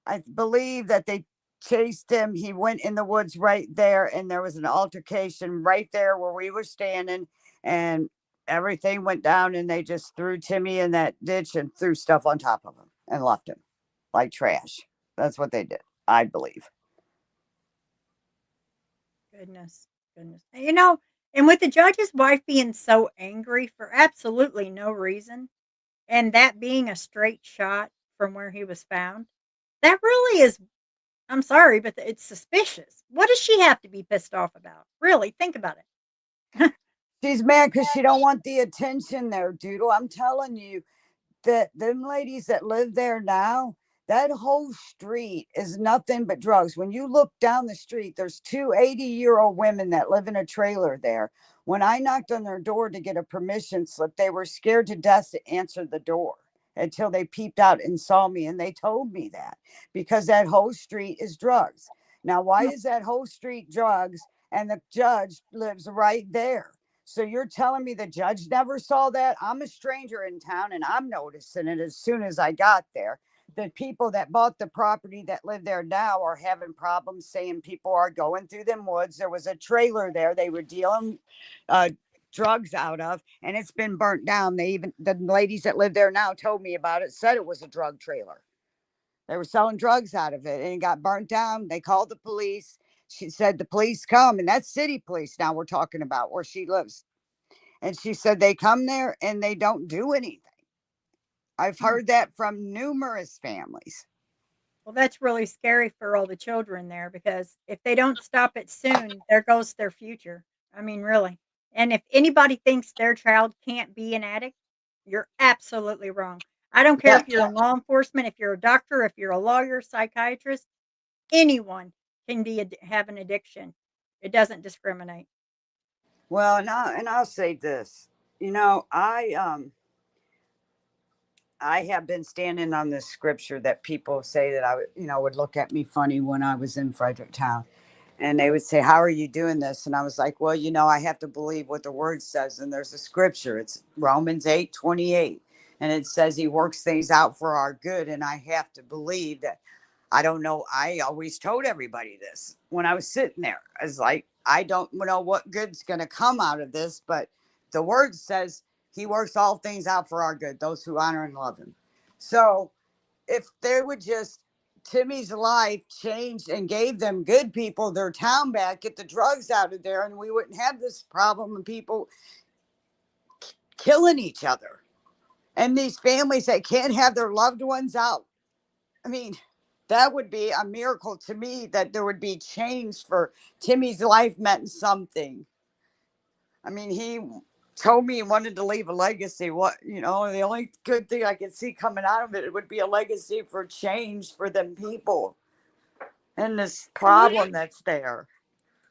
I believe that they chased him. He went in the woods right there, and there was an altercation right there where we were standing, and everything went down, and they just threw Timmy in that ditch and threw stuff on top of him and left him like trash. That's what they did, I believe. Goodness. You know, and with the judge's wife being so angry for absolutely no reason, and that being a straight shot from where he was found, that really is, I'm sorry, but it's suspicious. What does she have to be pissed off about? Really, think about it. She's mad because she don't want the attention there, Doodle. I'm telling you that them ladies that live there now, that whole street is nothing but drugs. When you look down the street, there's two 80-year-old women that live in a trailer there. When I knocked on their door to get a permission slip, they were scared to death to answer the door until they peeped out and saw me. And they told me that because that whole street is drugs. Now, why is that whole street drugs and the judge lives right there? So you're telling me the judge never saw that? I'm a stranger in town and I'm noticing it as soon as I got there. The people that bought the property that live there now are having problems saying people are going through them woods. There was a trailer there they were dealing drugs out of, and it's been burnt down. The ladies that live there now told me about it, said it was a drug trailer. They were selling drugs out of it and it got burnt down. They called the police. She said the police come, and that's city police now we're talking about where she lives. And she said they come there and they don't do anything. I've heard that from numerous families. Well, that's really scary for all the children there, because if they don't stop it soon, there goes their future. I mean, really. And if anybody thinks their child can't be an addict, you're absolutely wrong. I don't care if you're in law enforcement, if you're a doctor, if you're a lawyer, psychiatrist, anyone can have an addiction. It doesn't discriminate. Well, and I'll say this. You know, I have been standing on this scripture that people say that would look at me funny when I was in Fredericktown. And they would say, how are you doing this? And I was like, well, I have to believe what the word says. And there's a scripture. It's Romans 8:28. And it says he works things out for our good. And I have to believe that. I don't know. I always told everybody this when I was sitting there. I was like, I don't know what good's going to come out of this, but the word says he works all things out for our good, those who honor and love him. So if they would just Timmy's life changed and gave them good people their town back, get the drugs out of there, and we wouldn't have this problem of people killing each other and these families that can't have their loved ones out. I mean, that would be a miracle to me that there would be change for Timmy's life meant something. I mean, he told me he wanted to leave a legacy. What, the only good thing I could see coming out of it would be a legacy for change for them people and this problem that's there.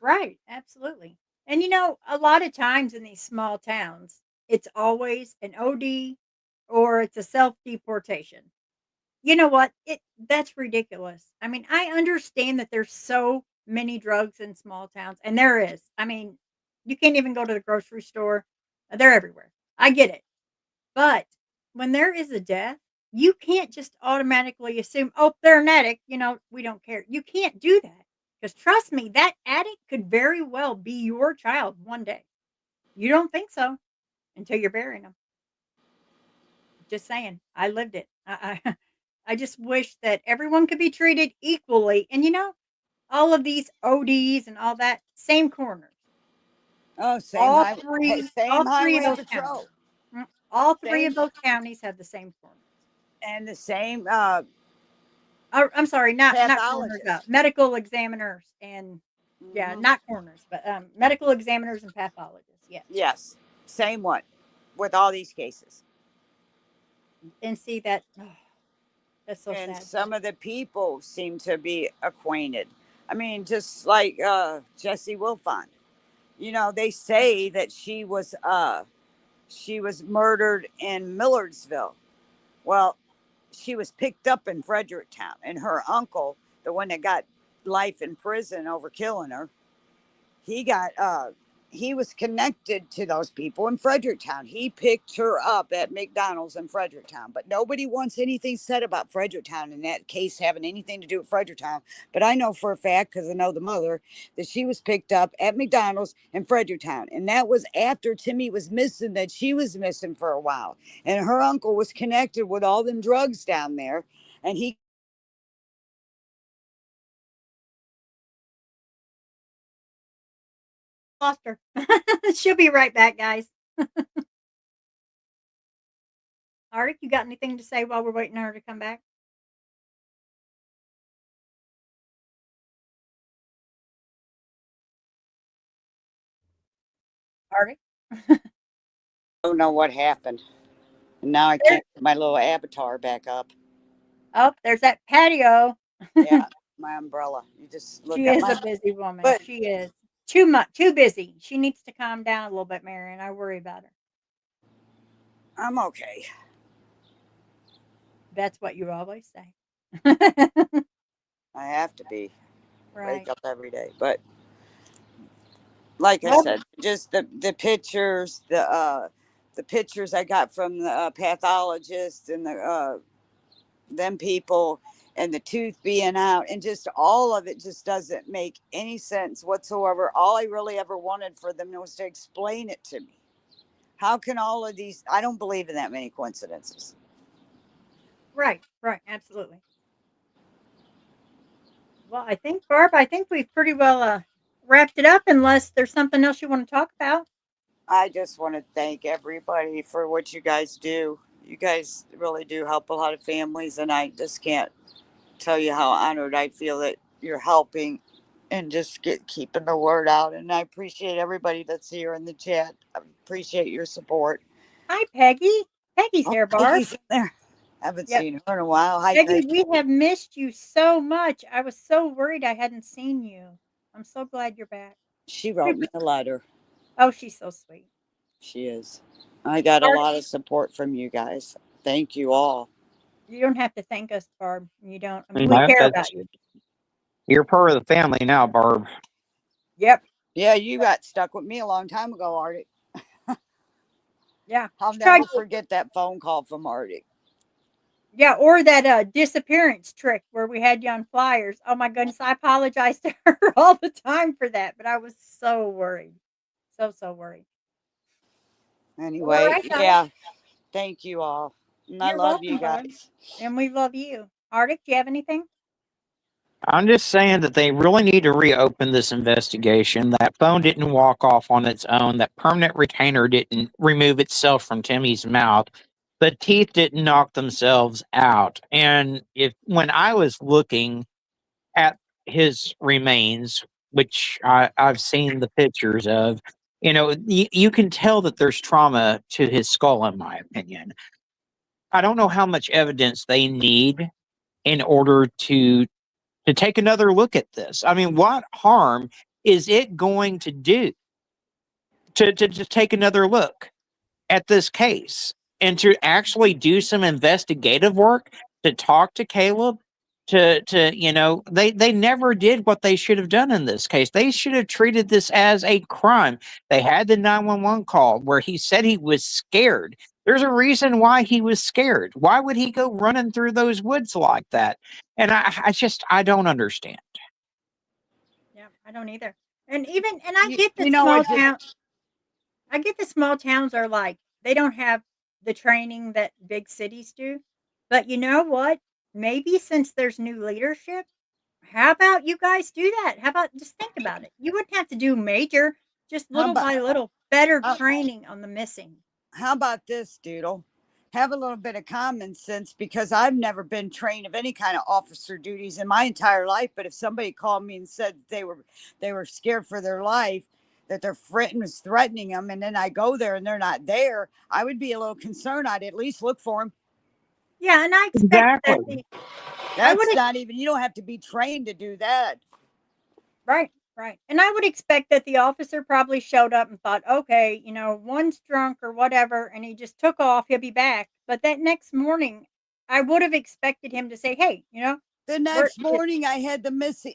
Right, absolutely. And a lot of times in these small towns, it's always an OD or it's a self deportation. You know what? That's ridiculous. I mean, I understand that there's so many drugs in small towns, and there is. I mean, you can't even go to the grocery store. They're everywhere. I get it. But when there is a death, you can't just automatically assume, oh, they're an addict. We don't care. You can't do that. Because trust me, that addict could very well be your child one day. You don't think so until you're burying them. Just saying. I lived it. I just wish that everyone could be treated equally. And all of these ODs and all that, same corners. Oh, All same three of highway those patrol. counties. All three Same of those counties have the same corners. and the same I'm sorry, not corners, pathologist. medical examiners and yeah, Mhm. not corners, but medical examiners and pathologists. Yes, Yes, same one with all these cases. and see that that's so And sad. some of the people seem to be acquainted. I mean, just like Jesse Wilfond. They say that she was murdered in Millardsville. Well, she was picked up in Fredericktown, and her uncle, the one that got life in prison over killing her, he got he was connected to those people in Fredericktown. He picked her up at McDonald's in Fredericktown, but nobody wants anything said about Fredericktown in that case having anything to do with Fredericktown. But I know for a fact, because I know the mother, that she was picked up at McDonald's in Fredericktown, and that was after Timmy was missing. That she was missing for a while, and her uncle was connected with all them drugs down there, and he Lost her. She'll be right back, guys. Arik, you got anything to say while we're waiting on her to come back? Arik? don't know what happened. And now I There, can't get my little avatar back up. oh, there's that patio. Yeah, my umbrella. You just look She at is my. a busy woman. But She is too much, too busy. She needs to calm down a little bit, Marion. I worry about her. I'm okay. That's what you always say. I have to be. Wake Right. up every day. But like I Well, said, just the pictures, the pictures I got from the pathologist and the them people, and the tooth being out, and just all of it just doesn't make any sense whatsoever. All I really ever wanted for them was to explain it to me. How can all of these? I don't believe in that many coincidences. right, right, absolutely. Well, I think we've pretty well wrapped it up unless there's something else you want to talk about. I just want to thank everybody for what you guys do. You guys really do help a lot of families, and I just can't tell you how honored I feel that you're helping and just keeping the word out. And I appreciate everybody that's here in the chat. I appreciate your support. Hi, Peggy. Peggy's Oh, here, Barb. Peggy's in there. Haven't Yep. seen her in a while. Hi, Peggy, Peggy. we have missed you so much. I was so worried I hadn't seen you. I'm so glad you're back. She wrote me a letter. Oh, she's so sweet. She is. I got a Barb, lot of support from you guys. Thank you all. you don't have to thank us, Barb. You don't. I mean, we No, care about that's you. you're part of the family now, Barb. Yep. Yeah, you got stuck with me a long time ago, Artie. Yeah. I'll She tried never to, forget that phone call from Artie. yeah, or that disappearance trick where we had you on flyers. Oh my goodness, I apologize to her all the time for that, but I was so worried. So worried. Anyway, right, guys. yeah. Thank you all. And I You're love you welcome, bud. guys. And we love you. Arctic, do you have anything? I'm just saying that they really need to reopen this investigation. That phone didn't walk off on its own. That permanent retainer didn't remove itself from Timmy's mouth. The teeth didn't knock themselves out. And if when I was looking at his remains, which I've seen the pictures of, you can tell that there's trauma to his skull, in my opinion. I don't know how much evidence they need in order to take another look at this. I mean, what harm is it going to do to take another look at this case and to actually do some investigative work, to talk to Caleb, they never did what they should have done in this case. They should have treated this as a crime. They had the 911 call where he said he was scared. There's a reason why he was scared. Why would he go running through those woods like that? And I don't understand. Yeah, I don't either. And I You, get you that know small what? town. I get that small towns are like they don't have the training that big cities do. But you know what? Maybe since there's new leadership, how about you guys do that? How about just think about it? You wouldn't have to do major, just How little about by little, better how, training on the missing. how about this, Doodle? Have a little bit of common sense, because I've never been trained of any kind of officer duties in my entire life. But if somebody called me and said they were scared for their life, that their friend was threatening them, and then I go there and they're not there, I would be a little concerned. I'd at least look for them. Yeah, and I expect that Exactly. I would That's not even, you don't have to be trained to do that. right, right. And I would expect that the officer probably showed up and thought, okay, one's drunk or whatever, and he just took off. He'll be back. But that next morning, I would have expected him to say, hey, The we're, next morning, I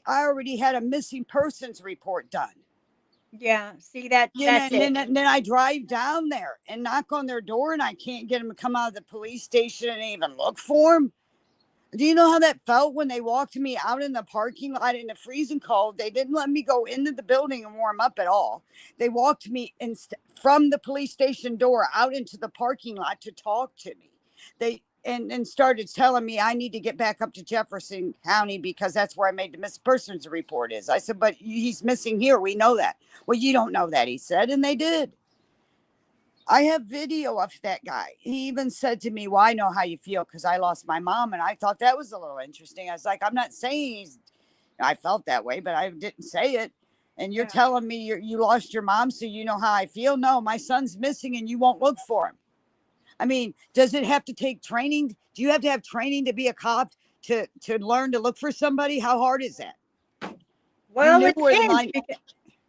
already had a missing persons report done. yeah, see that You know, that's and it. then I drive down there and knock on their door, and I can't get them to come out of the police station and even look for them. Do you know how that felt when they walked me out in the parking lot in the freezing cold? They didn't let me go into the building and warm up at all. They walked me from the police station door out into the parking lot to talk to me. They and started telling me I need to get back up to Jefferson County because that's where I made the missing persons report is. I said, but he's missing here. We know that. Well, you don't know that, he said, and they did. I have video of that guy. He even said to me, well, I know how you feel because I lost my mom. And I thought that was a little interesting. I was like, I'm not saying I felt that way, but I didn't say it. And you're Yeah. telling me you lost your mom, so you know how I feel? No, my son's missing and you won't look for him. I mean, does it have to take training? Do you have to have training to be a cop to learn to look for somebody? How hard is that? Well, knew it where the depends. line.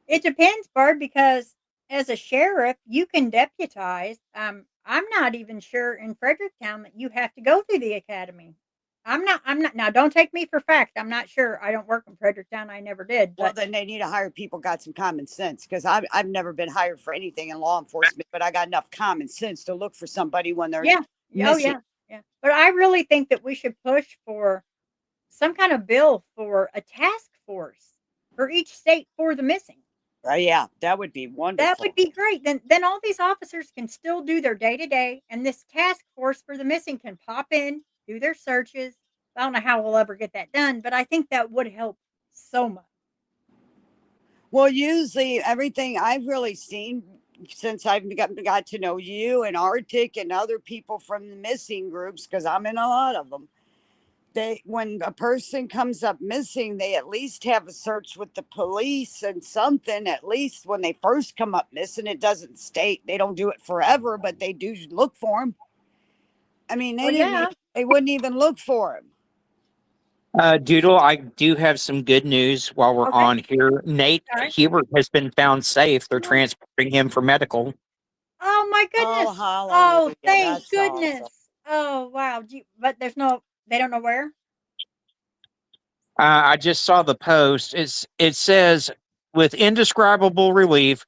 It depends, Bard, because as a sheriff, you can deputize. I'm not even sure in Fredericktown that you have to go through the academy. I'm not. Now, don't take me for fact. I'm not sure. I don't work in Fredericktown. I never did. Well, But then they need to hire people got some common sense, because I've never been hired for anything in law enforcement, but I got enough common sense to look for somebody when they're yeah, oh missing. yeah. But I really think that we should push for some kind of bill for a task force for each state for the missing. Yeah, that would be That wonderful. would be great. Then all these officers can still do their day to day, and this task force for the missing can pop in, do their searches. I don't know how we'll ever get that done, but I think that would help so much. Well, usually everything I've really seen since I've got to know you and Arctic and other people from the missing groups, because I'm in a lot of them, when a person comes up missing, they at least have a search with the police and something. At least when they first come up missing, it doesn't state, they don't do it forever, but they do look for them. I mean, Well, yeah. they wouldn't even look for him. Doodle, I do have some good news while we're Okay. on here. Nate All right. Hubert has been found safe. They're transporting him for medical. Oh my goodness. hallelujah. Oh, thank That's goodness. awesome. Oh wow. But they don't know where. I just saw the post. It says, with indescribable relief,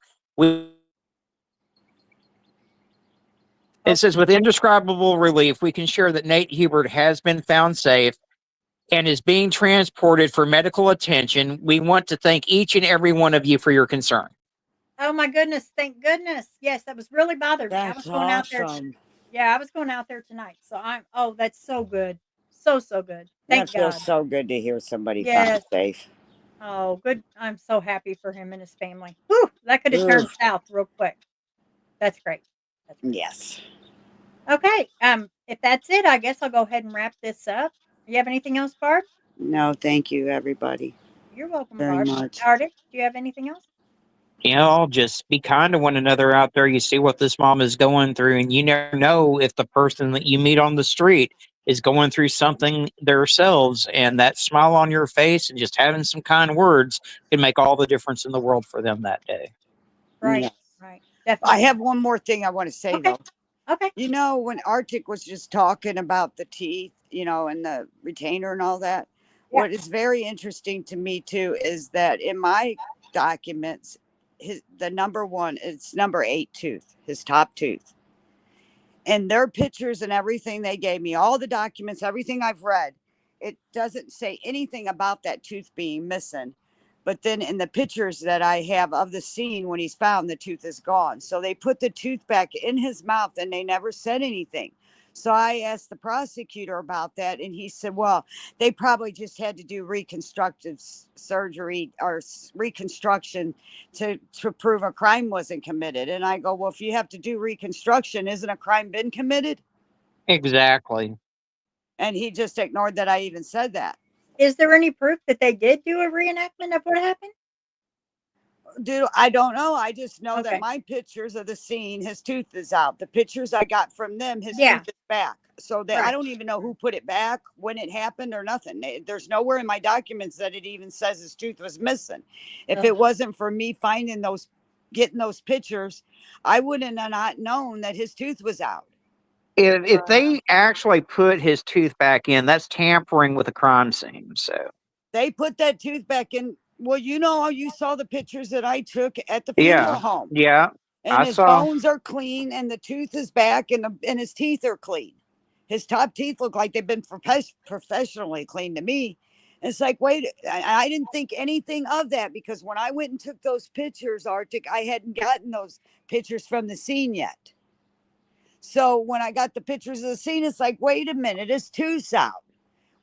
it says, with indescribable relief, we can share that Nate Hubert has been found safe and is being transported for medical attention. We want to thank each and every one of you for your concern. Oh my goodness, thank goodness. Yes, that was really bothered me. I was That's going out there. awesome. Yeah, I was going out there tonight. So oh, that's so good. So, so good. That Thank feels God. so good to hear somebody found Yes. safe. Oh, good. I'm so happy for him and his family. Whew, that could have Ugh. turned south real quick. That's great. That's great. Yes. Okay. If that's it, I guess I'll go ahead and wrap this up. You have anything else, Barb? No, thank you, everybody, You're welcome, very Barb. much. Arctic, do you have anything else? Just be kind to one another out there. You see what this mom is going through, and you never know if the person that you meet on the street is going through something themselves. And that smile on your face and just having some kind words can make all the difference in the world for them that day. Right. Yes. Right. I Definitely. have one more thing I want to say, Okay. though. Okay. You know, when Arctic was just talking about the teeth, and the retainer and all that, Yeah. what is very interesting to me too is that in my documents, the number one, it's number 8 tooth, his top tooth, and their pictures and everything they gave me, all the documents, everything I've read, it doesn't say anything about that tooth being missing. But then in the pictures that I have of the scene when he's found, the tooth is gone. So they put the tooth back in his mouth and they never said anything. So I asked the prosecutor about that, and he said, well, they probably just had to do reconstructive surgery or reconstruction to prove a crime wasn't committed. And I go, well, if you have to do reconstruction, isn't a crime been committed? Exactly. And he just ignored that I even said that. Is there any proof that they did do a reenactment of what happened? Dude, I don't know. I just know that Okay. my pictures of the scene, his tooth is out. The pictures I got from them, his Yeah. tooth is back. So that I Right. don't even know who put it back, when it happened, or nothing. There's nowhere in my documents that it even says his tooth was missing. If Ugh. it wasn't for me finding those, getting those pictures, I wouldn't have not known that his tooth was out. If Wow. they actually put his tooth back in, that's tampering with a crime scene. So They put that tooth back in. Well, you saw the pictures that I took at the funeral yeah, home. yeah, And I his saw. bones are clean and the tooth is back and his teeth are clean. His top teeth look like they've been professionally cleaned to me. It's like, wait, I didn't think anything of that because when I went and took those pictures, Arctic, I hadn't gotten those pictures from the scene yet. So when I got the pictures of the scene, it's like, wait a minute, his tooth's out.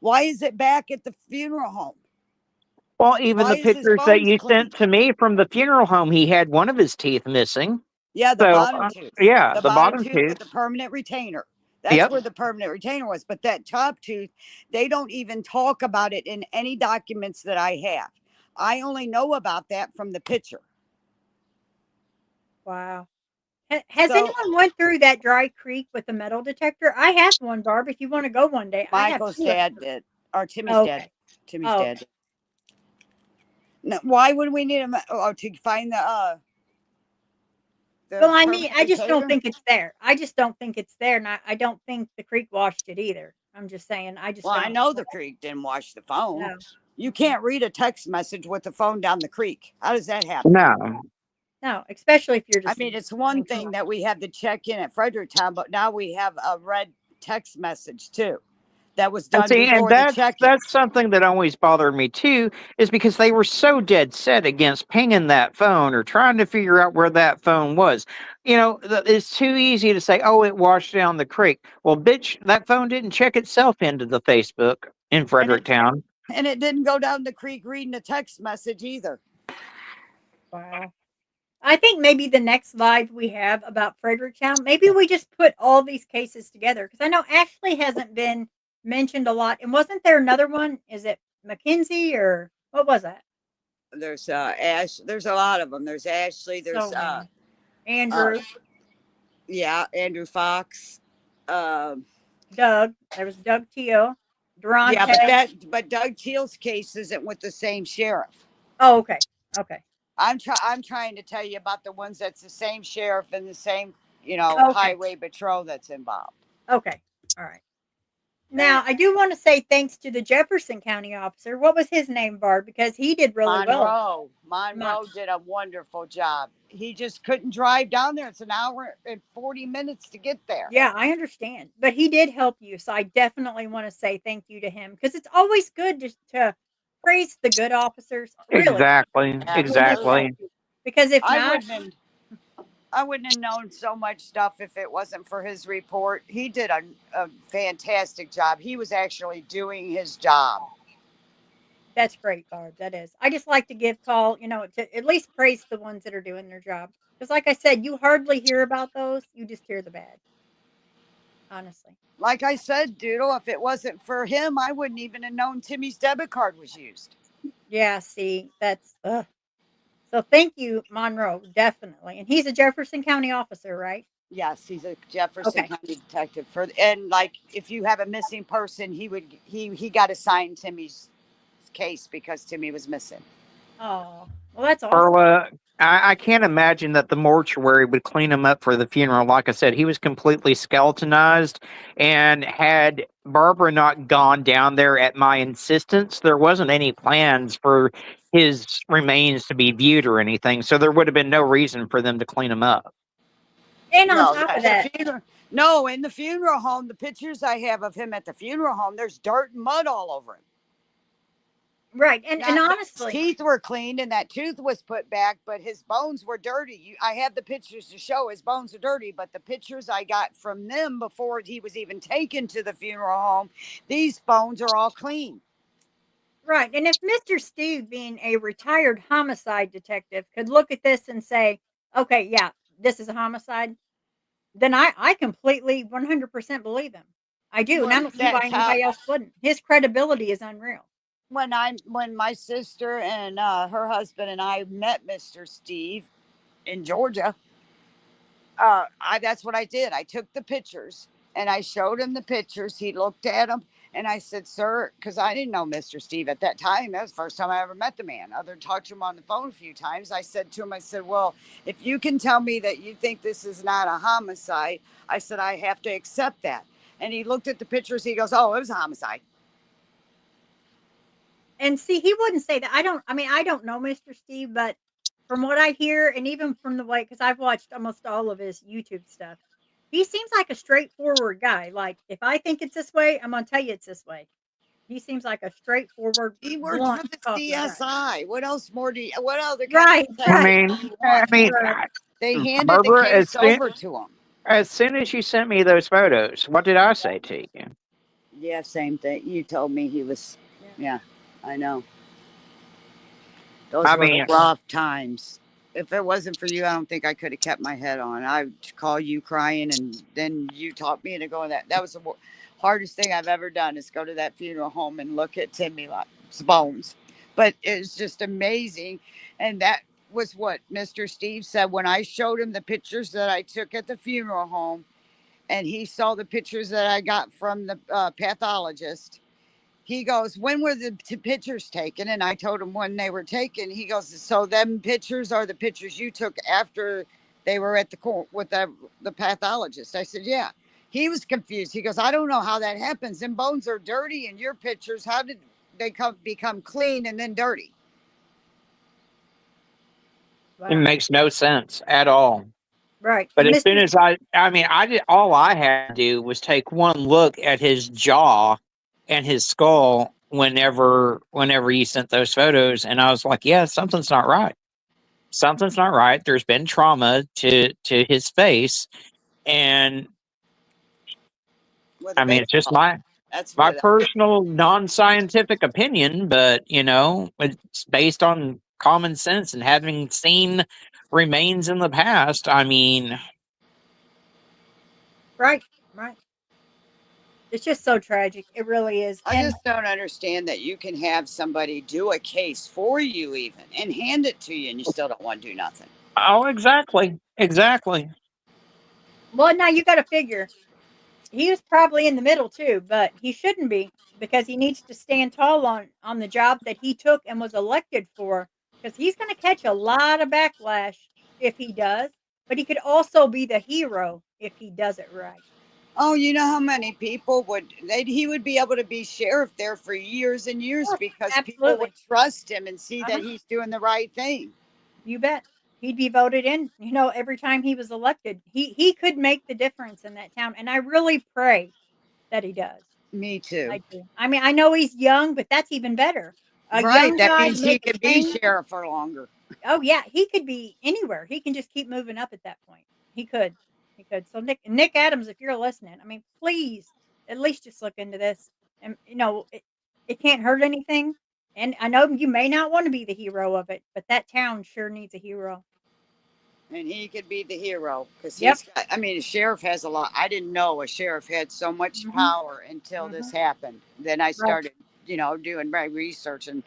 Why is it back at the funeral home? Well, even Why the is his pictures that bones you clean? sent to me from the funeral home, he had one of his teeth missing. Yeah, the So, bottom tooth. yeah, The the bottom bottom tooth tooth. with the permanent retainer. That's Yep. where the permanent retainer was. But that top tooth, they don't even talk about it in any documents that I have. I only know about that from the picture. Wow. Has So anyone went through that dry creek with a metal detector? I have one, Barb. If you want to go one day, I have Michael's two of dad them. did, or Timmy's dad. Okay. Timmy's Oh, dad. okay. No, why would we need to find the Well, I mean, permanent I just don't retainer? think it's there. I just don't think it's there, and I don't think the creek washed it either. I'm just saying, I just Well, I don't. know the creek didn't wash the phone. No, You can't read a text message with the phone down the creek. How does that happen? No. no, especially if you're I mean, deceased. it's I one mean, come thing on. that we have to check in at Fredericktown, but now we have a red text message too that was And done see, and before the check-in. that's something that always bothered me too, is because they were so dead set against pinging that phone or trying to figure out where that phone was. It's too easy to say, "Oh, it washed down the creek." Well, bitch, that phone didn't check itself into the Facebook in And it Fredericktown. and it didn't go down the creek reading a text message either. Wow. I think maybe the next live we have about Fredericktown, maybe we just put all these cases together because I know Ashley hasn't been mentioned a lot. And wasn't there another one? Is it Mackenzie or what was that? There's Ash. There's a lot of them. There's Ashley. So There's many. uh Andrew, yeah, Andrew Fox. Um, Doug. There was Doug Teal, yeah, Durante. but Doug Teal's case isn't with the same sheriff. Oh, okay. Okay. I'm trying to tell you about the ones that's the same sheriff and the same Okay. highway patrol that's involved. Okay. All right. And Now, I do want to say thanks to the Jefferson County officer. What was his name, Barb? Because he did really well. Monroe did a wonderful job. He just couldn't drive down there. It's an hour and 40 minutes to get there. Yeah, I understand. But he did help you. So I definitely want to say thank you to him because it's always good to praise the good officers. Really, Exactly. when they help Exactly. Absolutely. you. Because if I not, wouldn't have I wouldn't have known so much stuff if it wasn't for his report. He did a fantastic job. He was actually doing his job. that's great, Barb. That is. I just like to give call, to at least praise the ones that are doing their job. Because, like I said, you hardly hear about those. You just hear the bad, honestly. Like I said, Doodle, if it wasn't for him, I wouldn't even have known Timmy's debit card was used. Yeah, see, that's, ugh. So thank you, Monroe, definitely. And he's a Jefferson County officer, right? Yes, he's a Jefferson Okay. County detective. And like if you have a missing person, he got assigned Timmy's case because Timmy was missing. Oh, well, that's awesome. Carla, I can't imagine that the mortuary would clean him up for the funeral. Like I said, he was completely skeletonized, and had Barbara not gone down there at my insistence, there wasn't any plans for his remains to be viewed or anything. So there would have been no reason for them to clean him up. And on No, top of the that, funeral. No, in the funeral home, the pictures I have of him at the funeral home, there's dirt and mud all over him. right, and Now, his honestly, teeth were cleaned and that tooth was put back, but his bones were dirty. I have the pictures to show his bones are dirty, but the pictures I got from them before he was even taken to the funeral home, these bones are all clean. right, and if Mr. Steve, being a retired homicide detective, could look at this and say, "Okay, yeah, this is a homicide," then I completely 100% believe him. I do, and I Well, don't see why that's how anybody else wouldn't. His credibility is unreal. when my sister and her husband and I met Mr. Steve in Georgia, I that's what I did. I took the pictures and I showed him the pictures. He looked at them and I said, "Sir," because I didn't know Mr. Steve at that time. That was the first time I ever met the man. Other than talked to him on the phone a few times. I said to him, I said, "Well, if you can tell me that you think this is not a homicide," I said, "I have to accept that." And he looked at the pictures. He goes, "Oh, it was a homicide." And see, he wouldn't say that. I don't know Mr. Steve, but from what I hear, and even from the way, because I've watched almost all of his YouTube stuff, he seems like a straightforward guy. Like, if I think it's this way, I'm going to tell you it's this way. He seems like a straightforward, He worked blunt for the talking guy. CSI. What else more do you, what other kind Right, of I right, detective mean, do you I want? mean, right. They handed the Barbara, case over to him. as soon as you sent me those photos, what did I say to you? Yeah, same thing. You told me he was, Yeah. yeah, I know. Those I were mean, rough times. If it wasn't for you, I don't think I could have kept my head on. I'd call you crying, and then you taught me to go in that. That was the hardest thing I've ever done is go to that funeral home and look at Timmy's bones. But it's just amazing. And that was what Mr. Steve said when I showed him the pictures that I took at the funeral home, and he saw the pictures that I got from the pathologist. He goes, "When were the pictures taken?" And I told him when they were taken. He goes, "So them pictures are the pictures you took after they were at the court with the pathologist?" I said, "Yeah." He was confused. He goes, "I don't know how that happens. Them bones are dirty in your pictures. How did they become clean and then dirty?" it Wow. makes no sense at all. Right. But And as soon Mr. as I mean, I did all I had to do was take one look at his jaw and his skull whenever you sent those photos, and I was like, yeah, something's not right. Something's not right. There's been trauma to his face, and With a I mean, it's just baseball. That's my what. personal non-scientific opinion, but it's based on common sense and having seen remains in the past. I mean, Right, right. It's just so tragic. It really is. I And just don't understand that you can have somebody do a case for you even and hand it to you, and you still don't want to do nothing. oh, exactly, exactly. well, now you got to figure he was probably in the middle too, but he shouldn't be because he needs to stand tall on the job that he took and was elected for because he's going to catch a lot of backlash if he does, but he could also be the hero if he does it right. Oh, you know how many people he would be able to be sheriff there for years and years Yes, because people would absolutely. trust him and see that Uh-huh. he's doing the right thing. You bet. He'd be voted in, every time he was elected. He could make the difference in that town, and I really pray that he does. Me too. I do. I mean, I know he's young, but that's even better. a Right. young That guy means he make could a be change. sheriff for longer. Oh yeah, he could be anywhere. He can just keep moving up at that point. He could. He could. So Nick Adams, if you're listening, I mean, please at least just look into this. And it can't hurt anything. And I know you may not want to be the hero of it, but that town sure needs a hero. And he could be the hero because Yep. he's got, I mean, a sheriff has a lot. I didn't know a sheriff had so much Mhm. power until this Mhm. happened. Then I Right. started, doing my research, and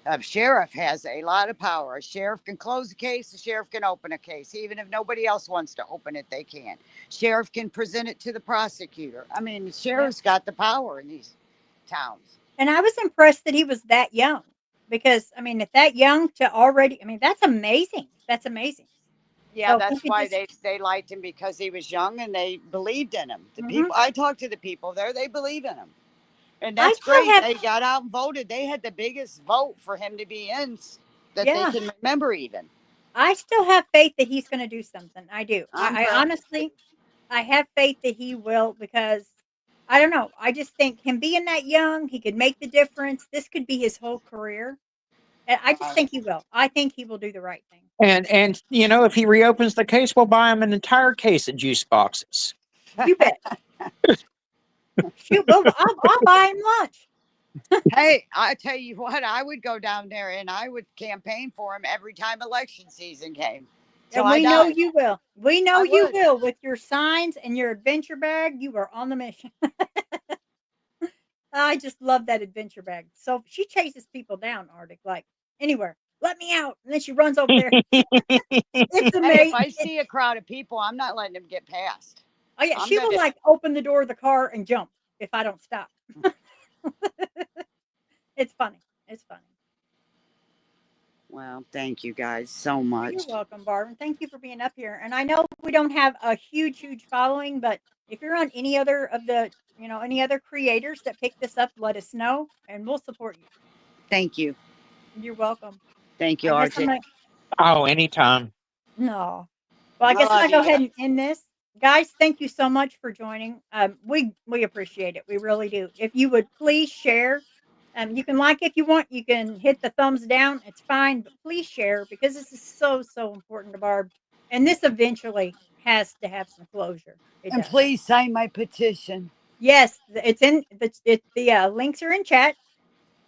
a sheriff has a lot of power. A sheriff can close a case, a sheriff can open a case. Even if nobody else wants to open it, they can. Sheriff can present it to the prosecutor. I mean, the Yep. sheriff's got the power in these towns. And I was impressed that he was that young because I mean, at that young to already, I mean, that's amazing. That's amazing. Yeah, So if he that's could why just, they liked him, because he was young and they believed in him. The mhm. people I talked to, the people there, they believe in him. And I that's still great. have, They got out and voted. They had the biggest vote for him to be in that they yeah, can remember even. I still have faith that he's going to do something. I do. I'm I proud. honestly, I have faith that he will because I don't know. I just think him being that young, he could make the difference. This could be his whole career. And I just Uh, think he will. I think he will do the right thing. And if he reopens the case, we'll buy him an entire case of juice boxes. You bet. Shoot, I'll buy him lunch. hey, I tell you what, I would go down there and I would campaign for him every time election season came till And I we know died. you will. We know I you would. will with your signs and your adventure bag. You are on the mission. I just love that adventure bag. So she chases people down, Arctic, like anywhere. Let me out. And then she runs over there. It's Hey, if amazing. I see a crowd of people, I'm not letting them get past. Oh yeah, I'm she will gonna. like open the door of the car and jump if I don't stop. It's funny. It's funny. Well, thank you guys so Well, much. you're welcome, Barb, and thank you for being up here. And I know we don't have a huge following, but if you're on any other of the, any other creators that pick this up, let us know, and we'll support you. Thank you. You're welcome. Thank you, I guess I'm Archie. gonna Oh, anytime. no. Well, I I guess I'm love gonna go you ahead guys. and end this. Guys, thank you so much for joining. We appreciate it. We really do. If you would please share, you can like if you want. You can hit the thumbs down. It's fine, but please share because this is so important to Barb, and this eventually has to have some closure. It And does. please sign my petition. Yes, it's in the links are in chat,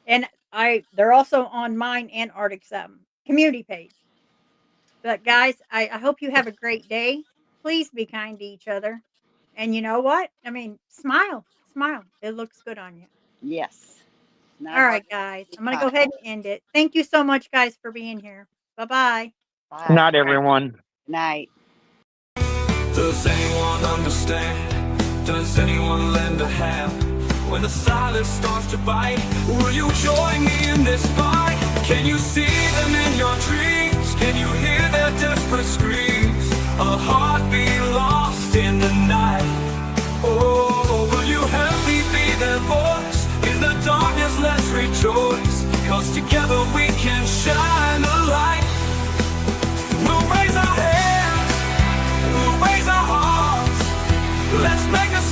and they're also on mine and Arctic's community page. But guys, I hope you have a great day. Please be kind to each other. And you know what? I mean, smile. Smile. It looks good on you. Yes. All Not hard right, not guys. to be I'm going to go kind. ahead and end it. Thank you so much, guys, for being here. Bye-bye. Bye. Not everyone. Night. Does anyone understand? Does anyone lend a hand? When the silence starts to bite, will you join me in this fight? Can you see them in your dreams? Can you hear their desperate screams? A heartbeat lost in the night. Oh, will you help me be their voice? In the darkness let's rejoice, 'cause together we can shine a light. We'll raise our hands, we'll raise our hearts. Let's make a